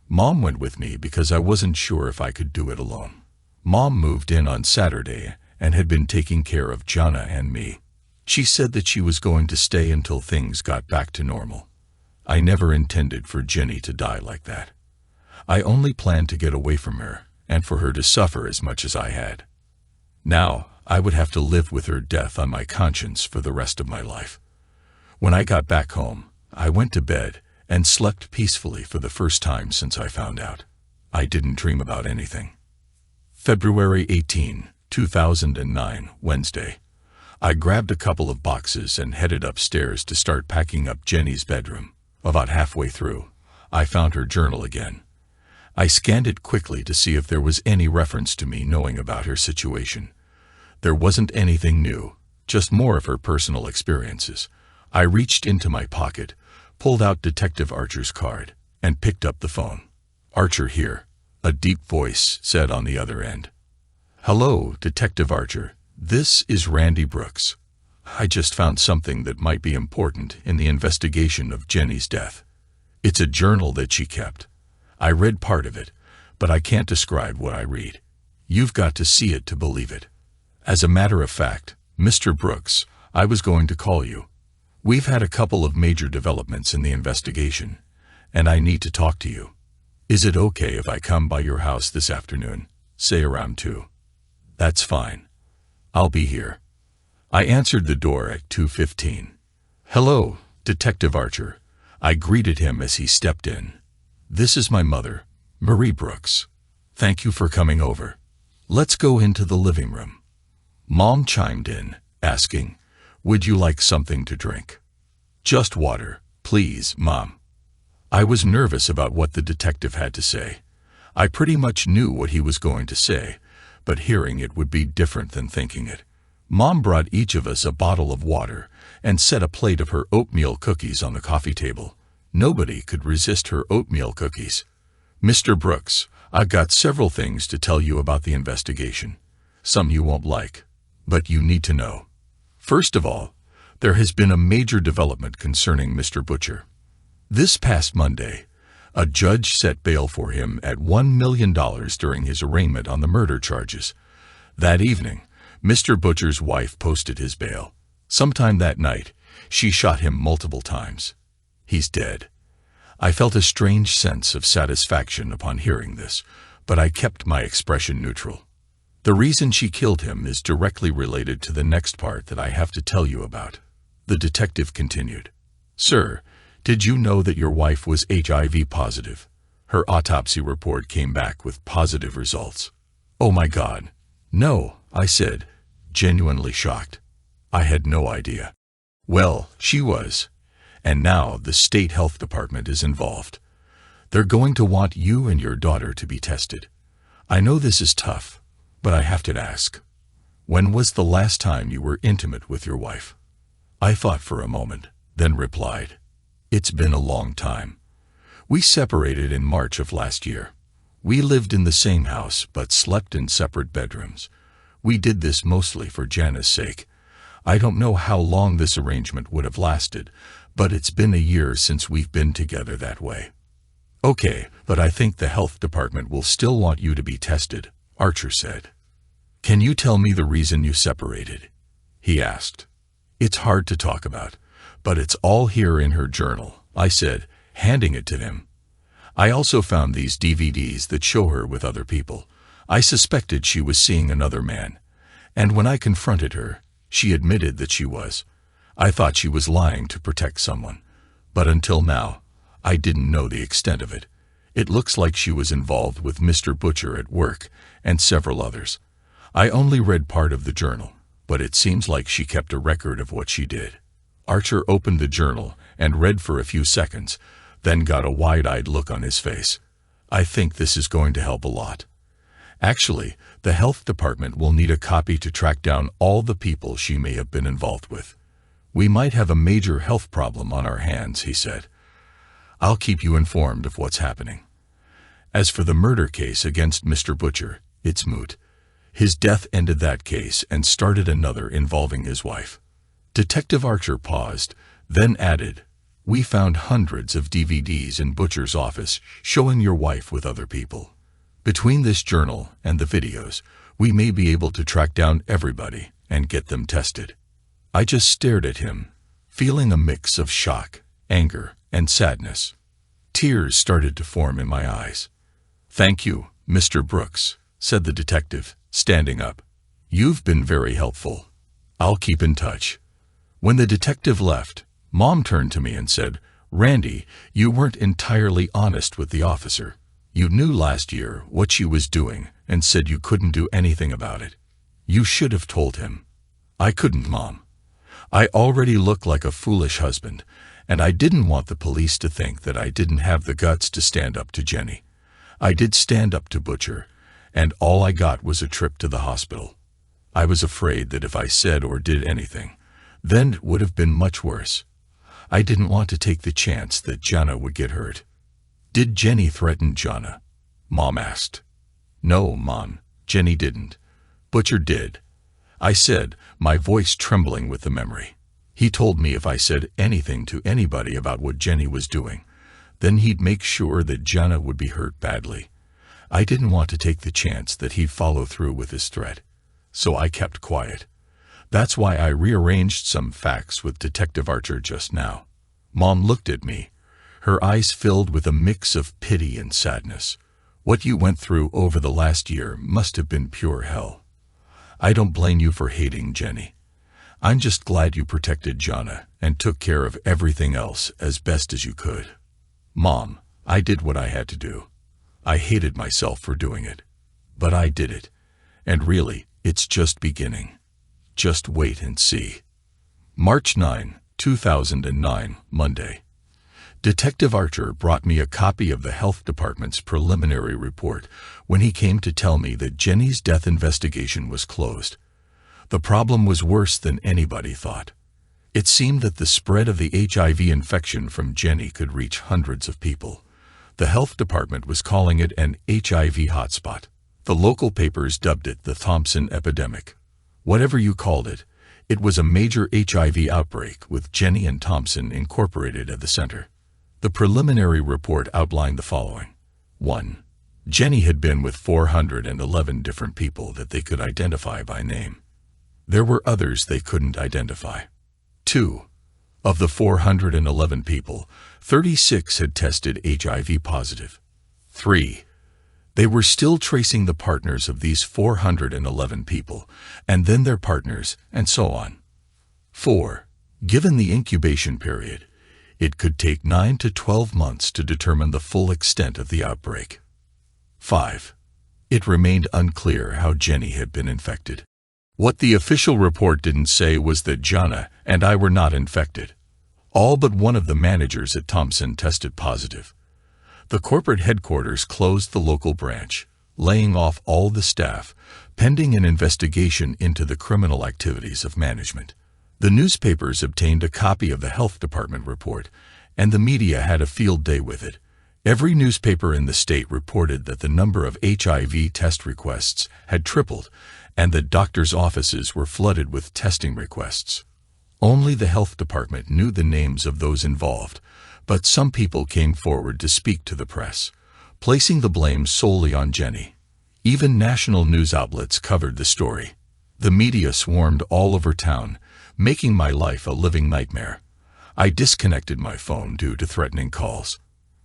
Mom went with me because I wasn't sure if I could do it alone. Mom moved in on Saturday and had been taking care of Gianna and me. She said that she was going to stay until things got back to normal. I never intended for Jenny to die like that. I only planned to get away from her and for her to suffer as much as I had. Now, I would have to live with her death on my conscience for the rest of my life. When I got back home, I went to bed and slept peacefully for the first time since I found out. I didn't dream about anything. February 18, 2009, Wednesday. I grabbed a couple of boxes and headed upstairs to start packing up Jenny's bedroom. About halfway through, I found her journal again. I scanned it quickly to see if there was any reference to me knowing about her situation. There wasn't anything new, just more of her personal experiences. I reached into my pocket, pulled out Detective Archer's card, and picked up the phone. "Archer here," a deep voice said on the other end. "Hello, Detective Archer. This is Randy Brooks. I just found something that might be important in the investigation of Jenny's death. It's a journal that she kept. I read part of it, but I can't describe what I read. You've got to see it to believe it. As a matter of fact, Mr. Brooks, I was going to call you. We've had a couple of major developments in the investigation, and I need to talk to you. Is it okay if I come by your house this afternoon, say around 2? "That's fine. I'll be here." I answered the door at 2:15. "Hello, Detective Archer." I greeted him as he stepped in. "This is my mother, Marie Brooks. Thank you for coming over. Let's go into the living room." Mom chimed in, asking, "Would you like something to drink?" "Just water, please, Mom." I was nervous about what the detective had to say. I pretty much knew what he was going to say, but hearing it would be different than thinking it. Mom brought each of us a bottle of water and set a plate of her oatmeal cookies on the coffee table. Nobody could resist her oatmeal cookies. "Mr. Brooks, I've got several things to tell you about the investigation. Some you won't like, but you need to know. First of all, there has been a major development concerning Mr. Butcher. This past Monday, a judge set bail for him at $1 million during his arraignment on the murder charges. That evening, Mr. Butcher's wife posted his bail. Sometime that night, she shot him multiple times. He's dead. I felt a strange sense of satisfaction upon hearing this, but I kept my expression neutral. The reason she killed him is directly related to the next part that I have to tell you about." The detective continued. "Sir, did you know that your wife was HIV positive? Her autopsy report came back with positive results." "Oh my God." "No," I said, genuinely shocked. I had no idea. "Well, she was. And now the state health department is involved. They're going to want you and your daughter to be tested. I know this is tough, but I have to ask. When was the last time you were intimate with your wife?" I thought for a moment, then replied, "It's been a long time. We separated in March of last year. We lived in the same house, but slept in separate bedrooms. We did this mostly for Jana's sake. I don't know how long this arrangement would have lasted, but it's been a year since we've been together that way." "Okay, but I think the health department will still want you to be tested," Archer said. "Can you tell me the reason you separated?" he asked. "It's hard to talk about, but it's all here in her journal," I said, handing it to him. "I also found these DVDs that show her with other people. I suspected she was seeing another man, and when I confronted her, she admitted that she was. I thought she was lying to protect someone, but until now, I didn't know the extent of it. It looks like she was involved with Mr. Butcher at work and several others. I only read part of the journal, but it seems like she kept a record of what she did." Archer opened the journal and read for a few seconds, then got a wide-eyed look on his face. "I think this is going to help a lot. Actually, the health department will need a copy to track down all the people she may have been involved with. We might have a major health problem on our hands," he said. "I'll keep you informed of what's happening. As for the murder case against Mr. Butcher, it's moot. His death ended that case and started another involving his wife." Detective Archer paused, then added, "We found hundreds of DVDs in Butcher's office showing your wife with other people. Between this journal and the videos, we may be able to track down everybody and get them tested." I just stared at him, feeling a mix of shock, anger, and sadness. Tears started to form in my eyes. "Thank you, Mr. Brooks," said the detective, standing up. "You've been very helpful. I'll keep in touch." When the detective left, Mom turned to me and said, "Randy, you weren't entirely honest with the officer. You knew last year what she was doing and said you couldn't do anything about it. You should have told him." "I couldn't, Mom. I already look like a foolish husband, and I didn't want the police to think that I didn't have the guts to stand up to Jenny. I did stand up to Butcher, and all I got was a trip to the hospital. I was afraid that if I said or did anything, then it would have been much worse. I didn't want to take the chance that Jana would get hurt." "Did Jenny threaten Jana?" Mom asked. "No, Mom, Jenny didn't. Butcher did," I said, my voice trembling with the memory. "He told me if I said anything to anybody about what Jenny was doing, then he'd make sure that Jana would be hurt badly. I didn't want to take the chance that he'd follow through with his threat, so I kept quiet. That's why I rearranged some facts with Detective Archer just now." Mom looked at me, her eyes filled with a mix of pity and sadness. "What you went through over the last year must have been pure hell. I don't blame you for hating Jenny. I'm just glad you protected Jana and took care of everything else as best as you could." "Mom, I did what I had to do. I hated myself for doing it. But I did it. And really, it's just beginning. Just wait and see. March 9, 2009, Monday. Detective Archer brought me a copy of the health department's preliminary report when he came to tell me that Jenny's death investigation was closed. The problem was worse than anybody thought. It seemed that the spread of the HIV infection from Jenny could reach hundreds of people. The health department was calling it an HIV hotspot. The local papers dubbed it the Thompson epidemic. Whatever you called it, it was a major HIV outbreak with Jenny and Thompson incorporated at the center. The preliminary report outlined the following. 1. Jenny had been with 411 different people that they could identify by name. There were others they couldn't identify. 2. Of the 411 people, 36 had tested HIV positive. 3. They were still tracing the partners of these 411 people, and then their partners, and so on. 4. Given the incubation period, it could take 9 to 12 months to determine the full extent of the outbreak. 5. It remained unclear how Jenny had been infected. What the official report didn't say was that Jana and I were not infected. All but one of the managers at Thompson tested positive. The corporate headquarters closed the local branch, laying off all the staff, pending an investigation into the criminal activities of management. The newspapers obtained a copy of the health department report, and the media had a field day with it. Every newspaper in the state reported that the number of HIV test requests had tripled, and that doctors' offices were flooded with testing requests. Only the health department knew the names of those involved, but some people came forward to speak to the press, placing the blame solely on Jenny. Even national news outlets covered the story. The media swarmed all over town, making my life a living nightmare. I disconnected my phone due to threatening calls.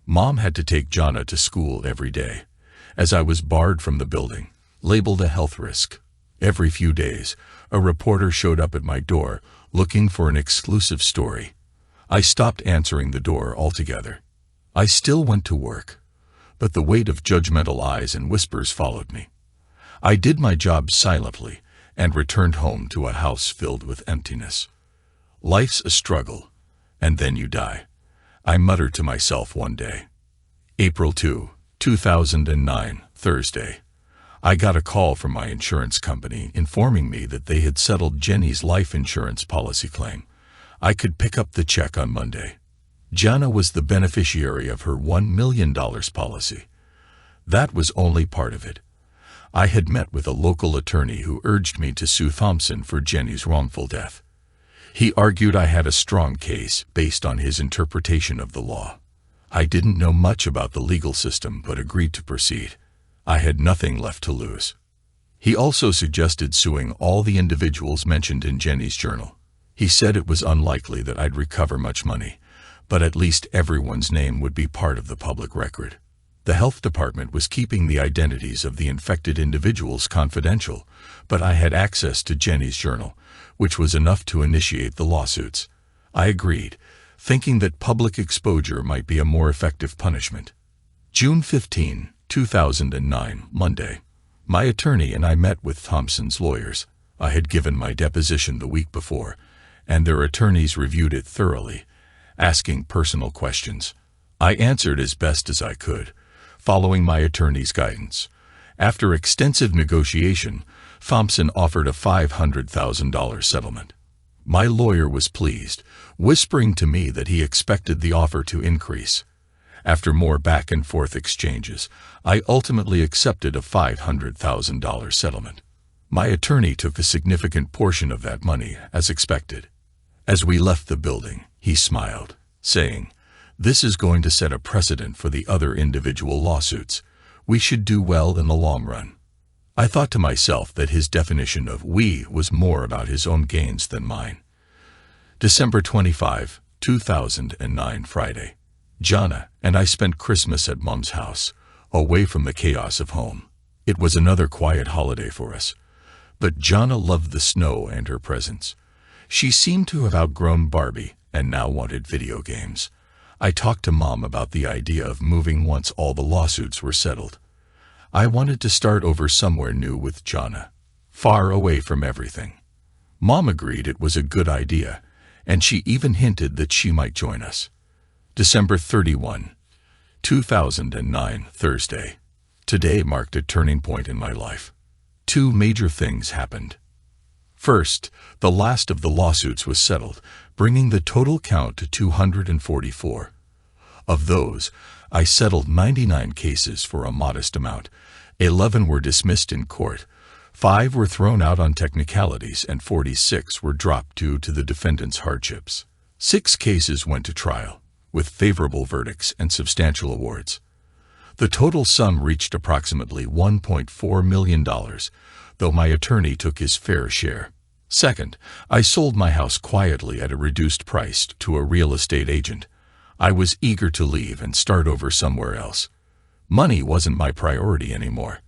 Mom had to take Jana to school every day, as I was barred from the building, labeled a health risk. Every few days, a reporter showed up at my door looking for an exclusive story. I stopped answering the door altogether. I still went to work, but the weight of judgmental eyes and whispers followed me. I did my job silently and returned home to a house filled with emptiness. Life's a struggle, and then you die, I muttered to myself one day. April 2, 2009, Thursday. I got a call from my insurance company informing me that they had settled Jenny's life insurance policy claim. I could pick up the check on Monday. Jana was the beneficiary of her $1 million policy. That was only part of it. I had met with a local attorney who urged me to sue Thompson for Jenny's wrongful death. He argued I had a strong case based on his interpretation of the law. I didn't know much about the legal system but agreed to proceed. I had nothing left to lose. He also suggested suing all the individuals mentioned in Jenny's journal. He said it was unlikely that I'd recover much money, but at least everyone's name would be part of the public record. The health department was keeping the identities of the infected individuals confidential, but I had access to Jenny's journal, which was enough to initiate the lawsuits. I agreed, thinking that public exposure might be a more effective punishment. June 15, 2009, Monday. My attorney and I met with Thompson's lawyers. I had given my deposition the week before, and their attorneys reviewed it thoroughly, asking personal questions. I answered as best as I could, following my attorney's guidance. After extensive negotiation, Thompson offered a $500,000 settlement. My lawyer was pleased, whispering to me that he expected the offer to increase. After more back-and-forth exchanges, I ultimately accepted a $500,000 settlement. My attorney took a significant portion of that money, as expected. As we left the building, he smiled, saying, "This is going to set a precedent for the other individual lawsuits. We should do well in the long run." I thought to myself that his definition of "we" was more about his own gains than mine. December 25, 2009, Friday. Jana and I spent Christmas at Mom's house, away from the chaos of home. It was another quiet holiday for us. But Jana loved the snow and her presents. She seemed to have outgrown Barbie and now wanted video games. I talked to Mom about the idea of moving once all the lawsuits were settled. I wanted to start over somewhere new with Jana, far away from everything. Mom agreed it was a good idea, and she even hinted that she might join us. December 31, 2009, Thursday. Today marked a turning point in my life. Two major things happened. First, the last of the lawsuits was settled, bringing the total count to 244. Of those, I settled 99 cases for a modest amount. 11 were dismissed in court, 5 were thrown out on technicalities, and 46 were dropped due to the defendant's hardships. 6 cases went to trial, with favorable verdicts and substantial awards. The total sum reached approximately $1.4 million, though my attorney took his fair share. Second, I sold my house quietly at a reduced price to a real estate agent. I was eager to leave and start over somewhere else. Money wasn't my priority anymore.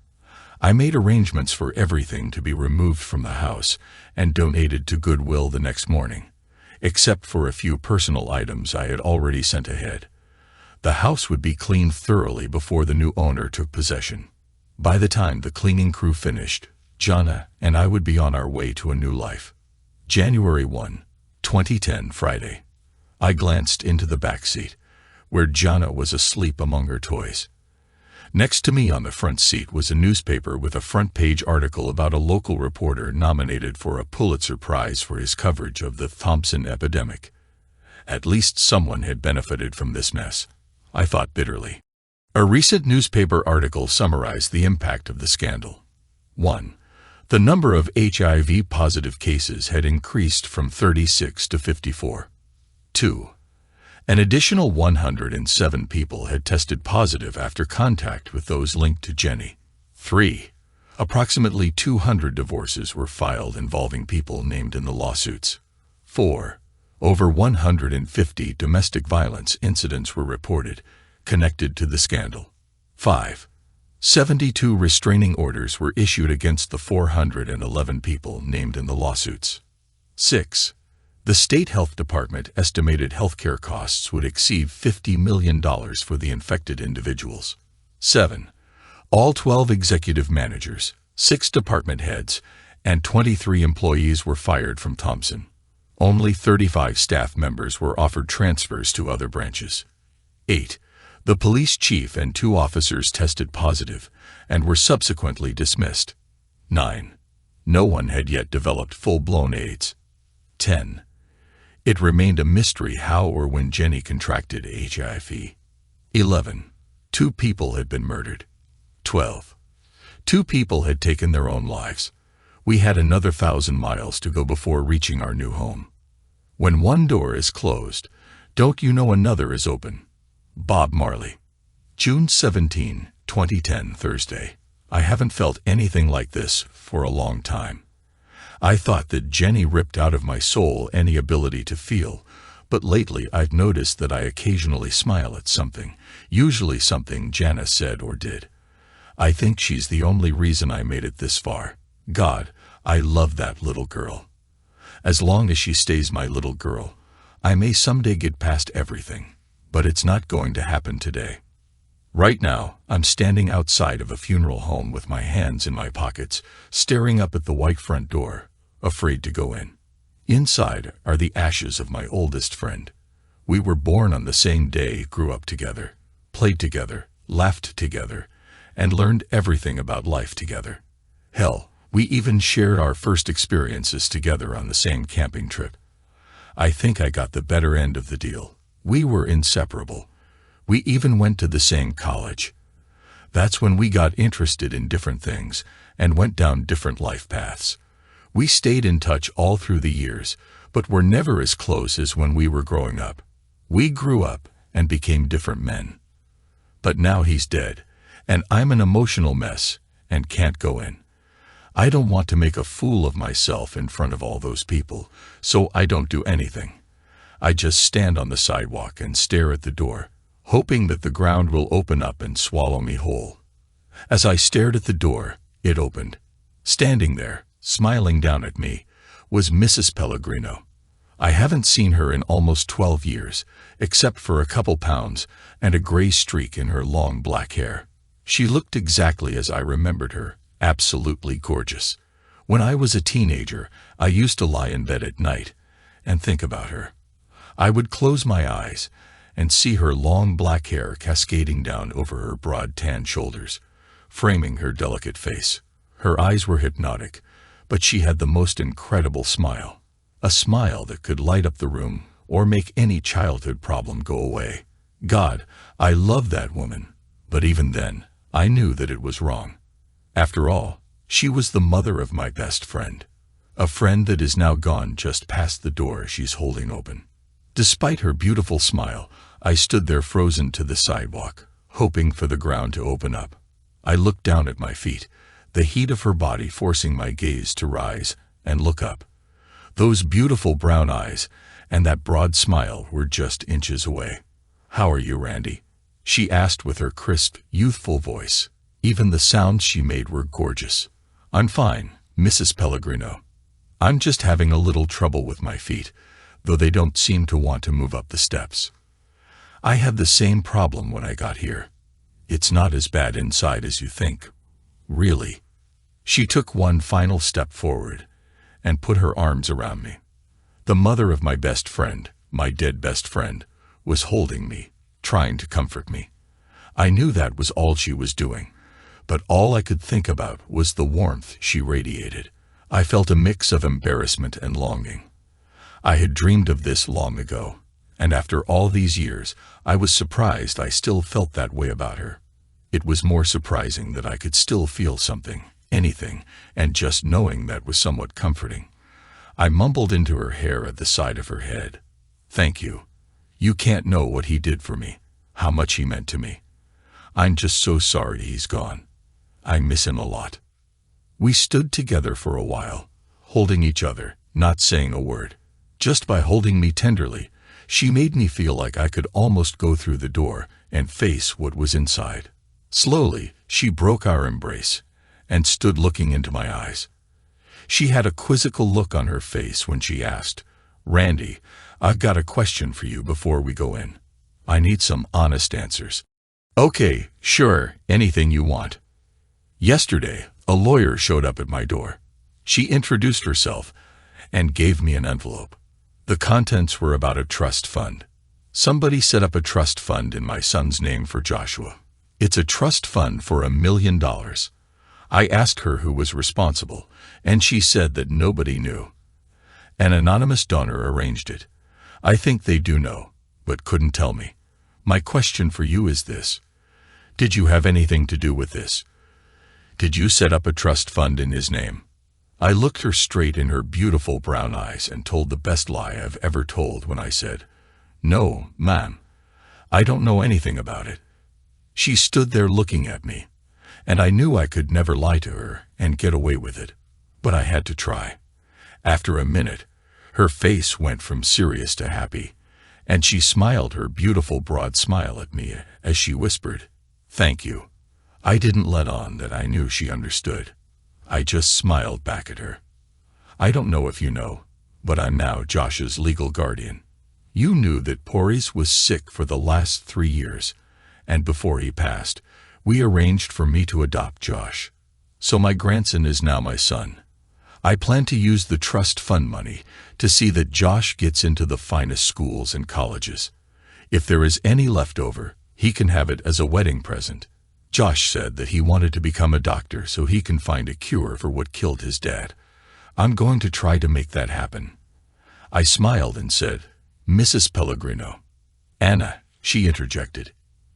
I made arrangements for everything to be removed from the house and donated to Goodwill the next morning, except for a few personal items I had already sent ahead. The house would be cleaned thoroughly before the new owner took possession. By the time the cleaning crew finished, Jana and I would be on our way to a new life. January 1, 2010, Friday. I glanced into the back seat, where Jana was asleep among her toys. Next to me on the front seat was a newspaper with a front-page article about a local reporter nominated for a Pulitzer Prize for his coverage of the Thompson epidemic. At least someone had benefited from this mess, I thought bitterly. A recent newspaper article summarized the impact of the scandal. 1. The number of HIV-positive cases had increased from 36 to 54. 2. An additional 107 people had tested positive after contact with those linked to Jenny. 3. Approximately 200 divorces were filed involving people named in the lawsuits. 4. Over 150 domestic violence incidents were reported, connected to the scandal. 5. 72 restraining orders were issued against the 411 people named in the lawsuits. 6. The state health department estimated healthcare costs would exceed $50 million for the infected individuals. 7. All 12 executive managers, 6 department heads, and 23 employees were fired from Thompson. Only 35 staff members were offered transfers to other branches. 8. The police chief and 2 officers tested positive and were subsequently dismissed. 9. No one had yet developed full-blown AIDS. 10. It remained a mystery how or when Jenny contracted HIV. 11. 2 people had been murdered. 12. 2 people had taken their own lives. We had another 1,000 miles to go before reaching our new home. When one door is closed, don't you know another is open? Bob Marley. June 17, 2010, Thursday. I haven't felt anything like this for a long time. I thought that Jenny ripped out of my soul any ability to feel, but lately I've noticed that I occasionally smile at something, usually something Jana said or did. I think she's the only reason I made it this far. God, I love that little girl. As long as she stays my little girl, I may someday get past everything, but it's not going to happen today. Right now, I'm standing outside of a funeral home with my hands in my pockets, staring up at the white front door, afraid to go in. Inside are the ashes of my oldest friend. We were born on the same day, grew up together, played together, laughed together, and learned everything about life together. Hell, we even shared our first experiences together on the same camping trip. I think I got the better end of the deal. We were inseparable. We even went to the same college. That's when we got interested in different things and went down different life paths. We stayed in touch all through the years, but were never as close as when we were growing up. We grew up and became different men. But now he's dead, and I'm an emotional mess and can't go in. I don't want to make a fool of myself in front of all those people, so I don't do anything. I just stand on the sidewalk and stare at the door, hoping that the ground will open up and swallow me whole. As I stared at the door, it opened. Standing there, smiling down at me, was Mrs. Pellegrino. I haven't seen her in almost 12 years, except for a couple pounds and a gray streak in her long black hair. She looked exactly as I remembered her, absolutely gorgeous. When I was a teenager, I used to lie in bed at night and think about her. I would close my eyes and see her long black hair cascading down over her broad tan shoulders, framing her delicate face. Her eyes were hypnotic, but she had the most incredible smile. A smile that could light up the room or make any childhood problem go away. God, I loved that woman, but even then, I knew that it was wrong. After all, she was the mother of my best friend. A friend that is now gone just past the door she's holding open. Despite her beautiful smile, I stood there frozen to the sidewalk, hoping for the ground to open up. I looked down at my feet, the heat of her body forcing my gaze to rise and look up. Those beautiful brown eyes and that broad smile were just inches away. "How are you, Randy?" she asked with her crisp, youthful voice. Even the sounds she made were gorgeous. "I'm fine, Mrs. Pellegrino. I'm just having a little trouble with my feet, though they don't seem to want to move up the steps. I had the same problem when I got here. It's not as bad inside as you think. Really." She took one final step forward and put her arms around me. The mother of my best friend, my dead best friend, was holding me, trying to comfort me. I knew that was all she was doing, but all I could think about was the warmth she radiated. I felt a mix of embarrassment and longing. I had dreamed of this long ago, and after all these years, I was surprised I still felt that way about her. It was more surprising that I could still feel something, anything, and just knowing that was somewhat comforting. I mumbled into her hair at the side of her head. "Thank you. You can't know what he did for me, how much he meant to me. I'm just so sorry he's gone. I miss him a lot." We stood together for a while, holding each other, not saying a word. Just by holding me tenderly, she made me feel like I could almost go through the door and face what was inside. Slowly, she broke our embrace and stood looking into my eyes. She had a quizzical look on her face when she asked, "Randy, I've got a question for you before we go in. I need some honest answers." "Okay, sure, anything you want." Yesterday, a lawyer showed up at my door. She introduced herself and gave me an envelope. The contents were about a trust fund. Somebody set up a trust fund in my son's name for Joshua. It's a trust fund for $1 million. I asked her who was responsible, and she said that nobody knew. An anonymous donor arranged it. I think they do know, but couldn't tell me. My question for you is this. Did you have anything to do with this? Did you set up a trust fund in his name? I looked her straight in her beautiful brown eyes and told the best lie I've ever told when I said, "No, ma'am, I don't know anything about it." She stood there looking at me, and I knew I could never lie to her and get away with it, but I had to try. After a minute, her face went from serious to happy, and she smiled her beautiful broad smile at me as she whispered, "Thank you." I didn't let on that I knew she understood. I just smiled back at her. "I don't know if you know, but I'm now Josh's legal guardian. You knew that Porris was sick for the last 3 years, and before he passed, we arranged for me to adopt Josh. So my grandson is now my son. I plan to use the trust fund money to see that Josh gets into the finest schools and colleges. If there is any left over, he can have it as a wedding present. Josh said that he wanted to become a doctor so he can find a cure for what killed his dad. I'm going to try to make that happen." I smiled and said, "Mrs. Pellegrino." "Anna," she interjected.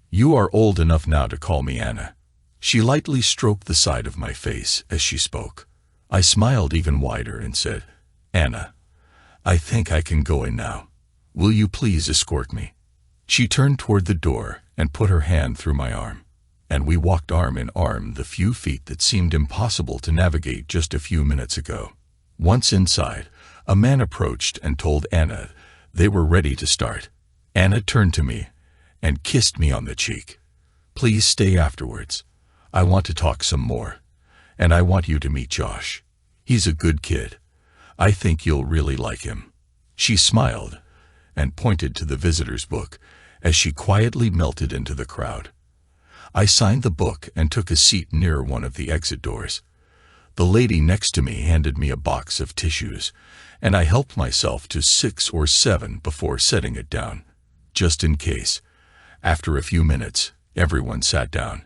"You are old enough now to call me Anna." She lightly stroked the side of my face as she spoke. I smiled even wider and said, "Anna, I think I can go in now. Will you please escort me?" She turned toward the door and put her hand through my arm, and we walked arm in arm the few feet that seemed impossible to navigate just a few minutes ago. Once inside, a man approached and told Anna they were ready to start. Anna turned to me and kissed me on the cheek. "Please stay afterwards. I want to talk some more, and I want you to meet Josh. He's a good kid. I think you'll really like him." She smiled and pointed to the visitor's book as she quietly melted into the crowd. I signed the book and took a seat near one of the exit doors. The lady next to me handed me a box of tissues, and I helped myself to 6 or 7 before setting it down, just in case. After a few minutes, everyone sat down,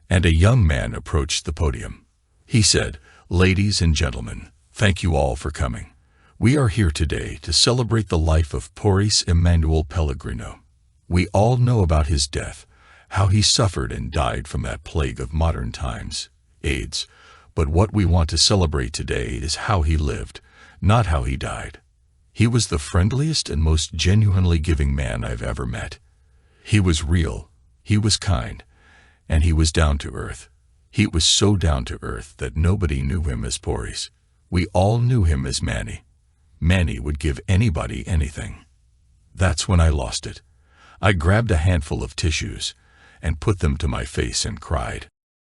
and a young man approached the podium. He said, "Ladies and gentlemen, thank you all for coming. We are here today to celebrate the life of Porris Emmanuel Pellegrino. We all know about his death, how he suffered and died from that plague of modern times, AIDS. But what we want to celebrate today is how he lived, not how he died. He was the friendliest and most genuinely giving man I've ever met. He was real, he was kind, and he was down to earth. He was so down to earth that nobody knew him as Porris. We all knew him as Manny. Manny would give anybody anything." That's when I lost it. I grabbed a handful of tissues and put them to my face and cried.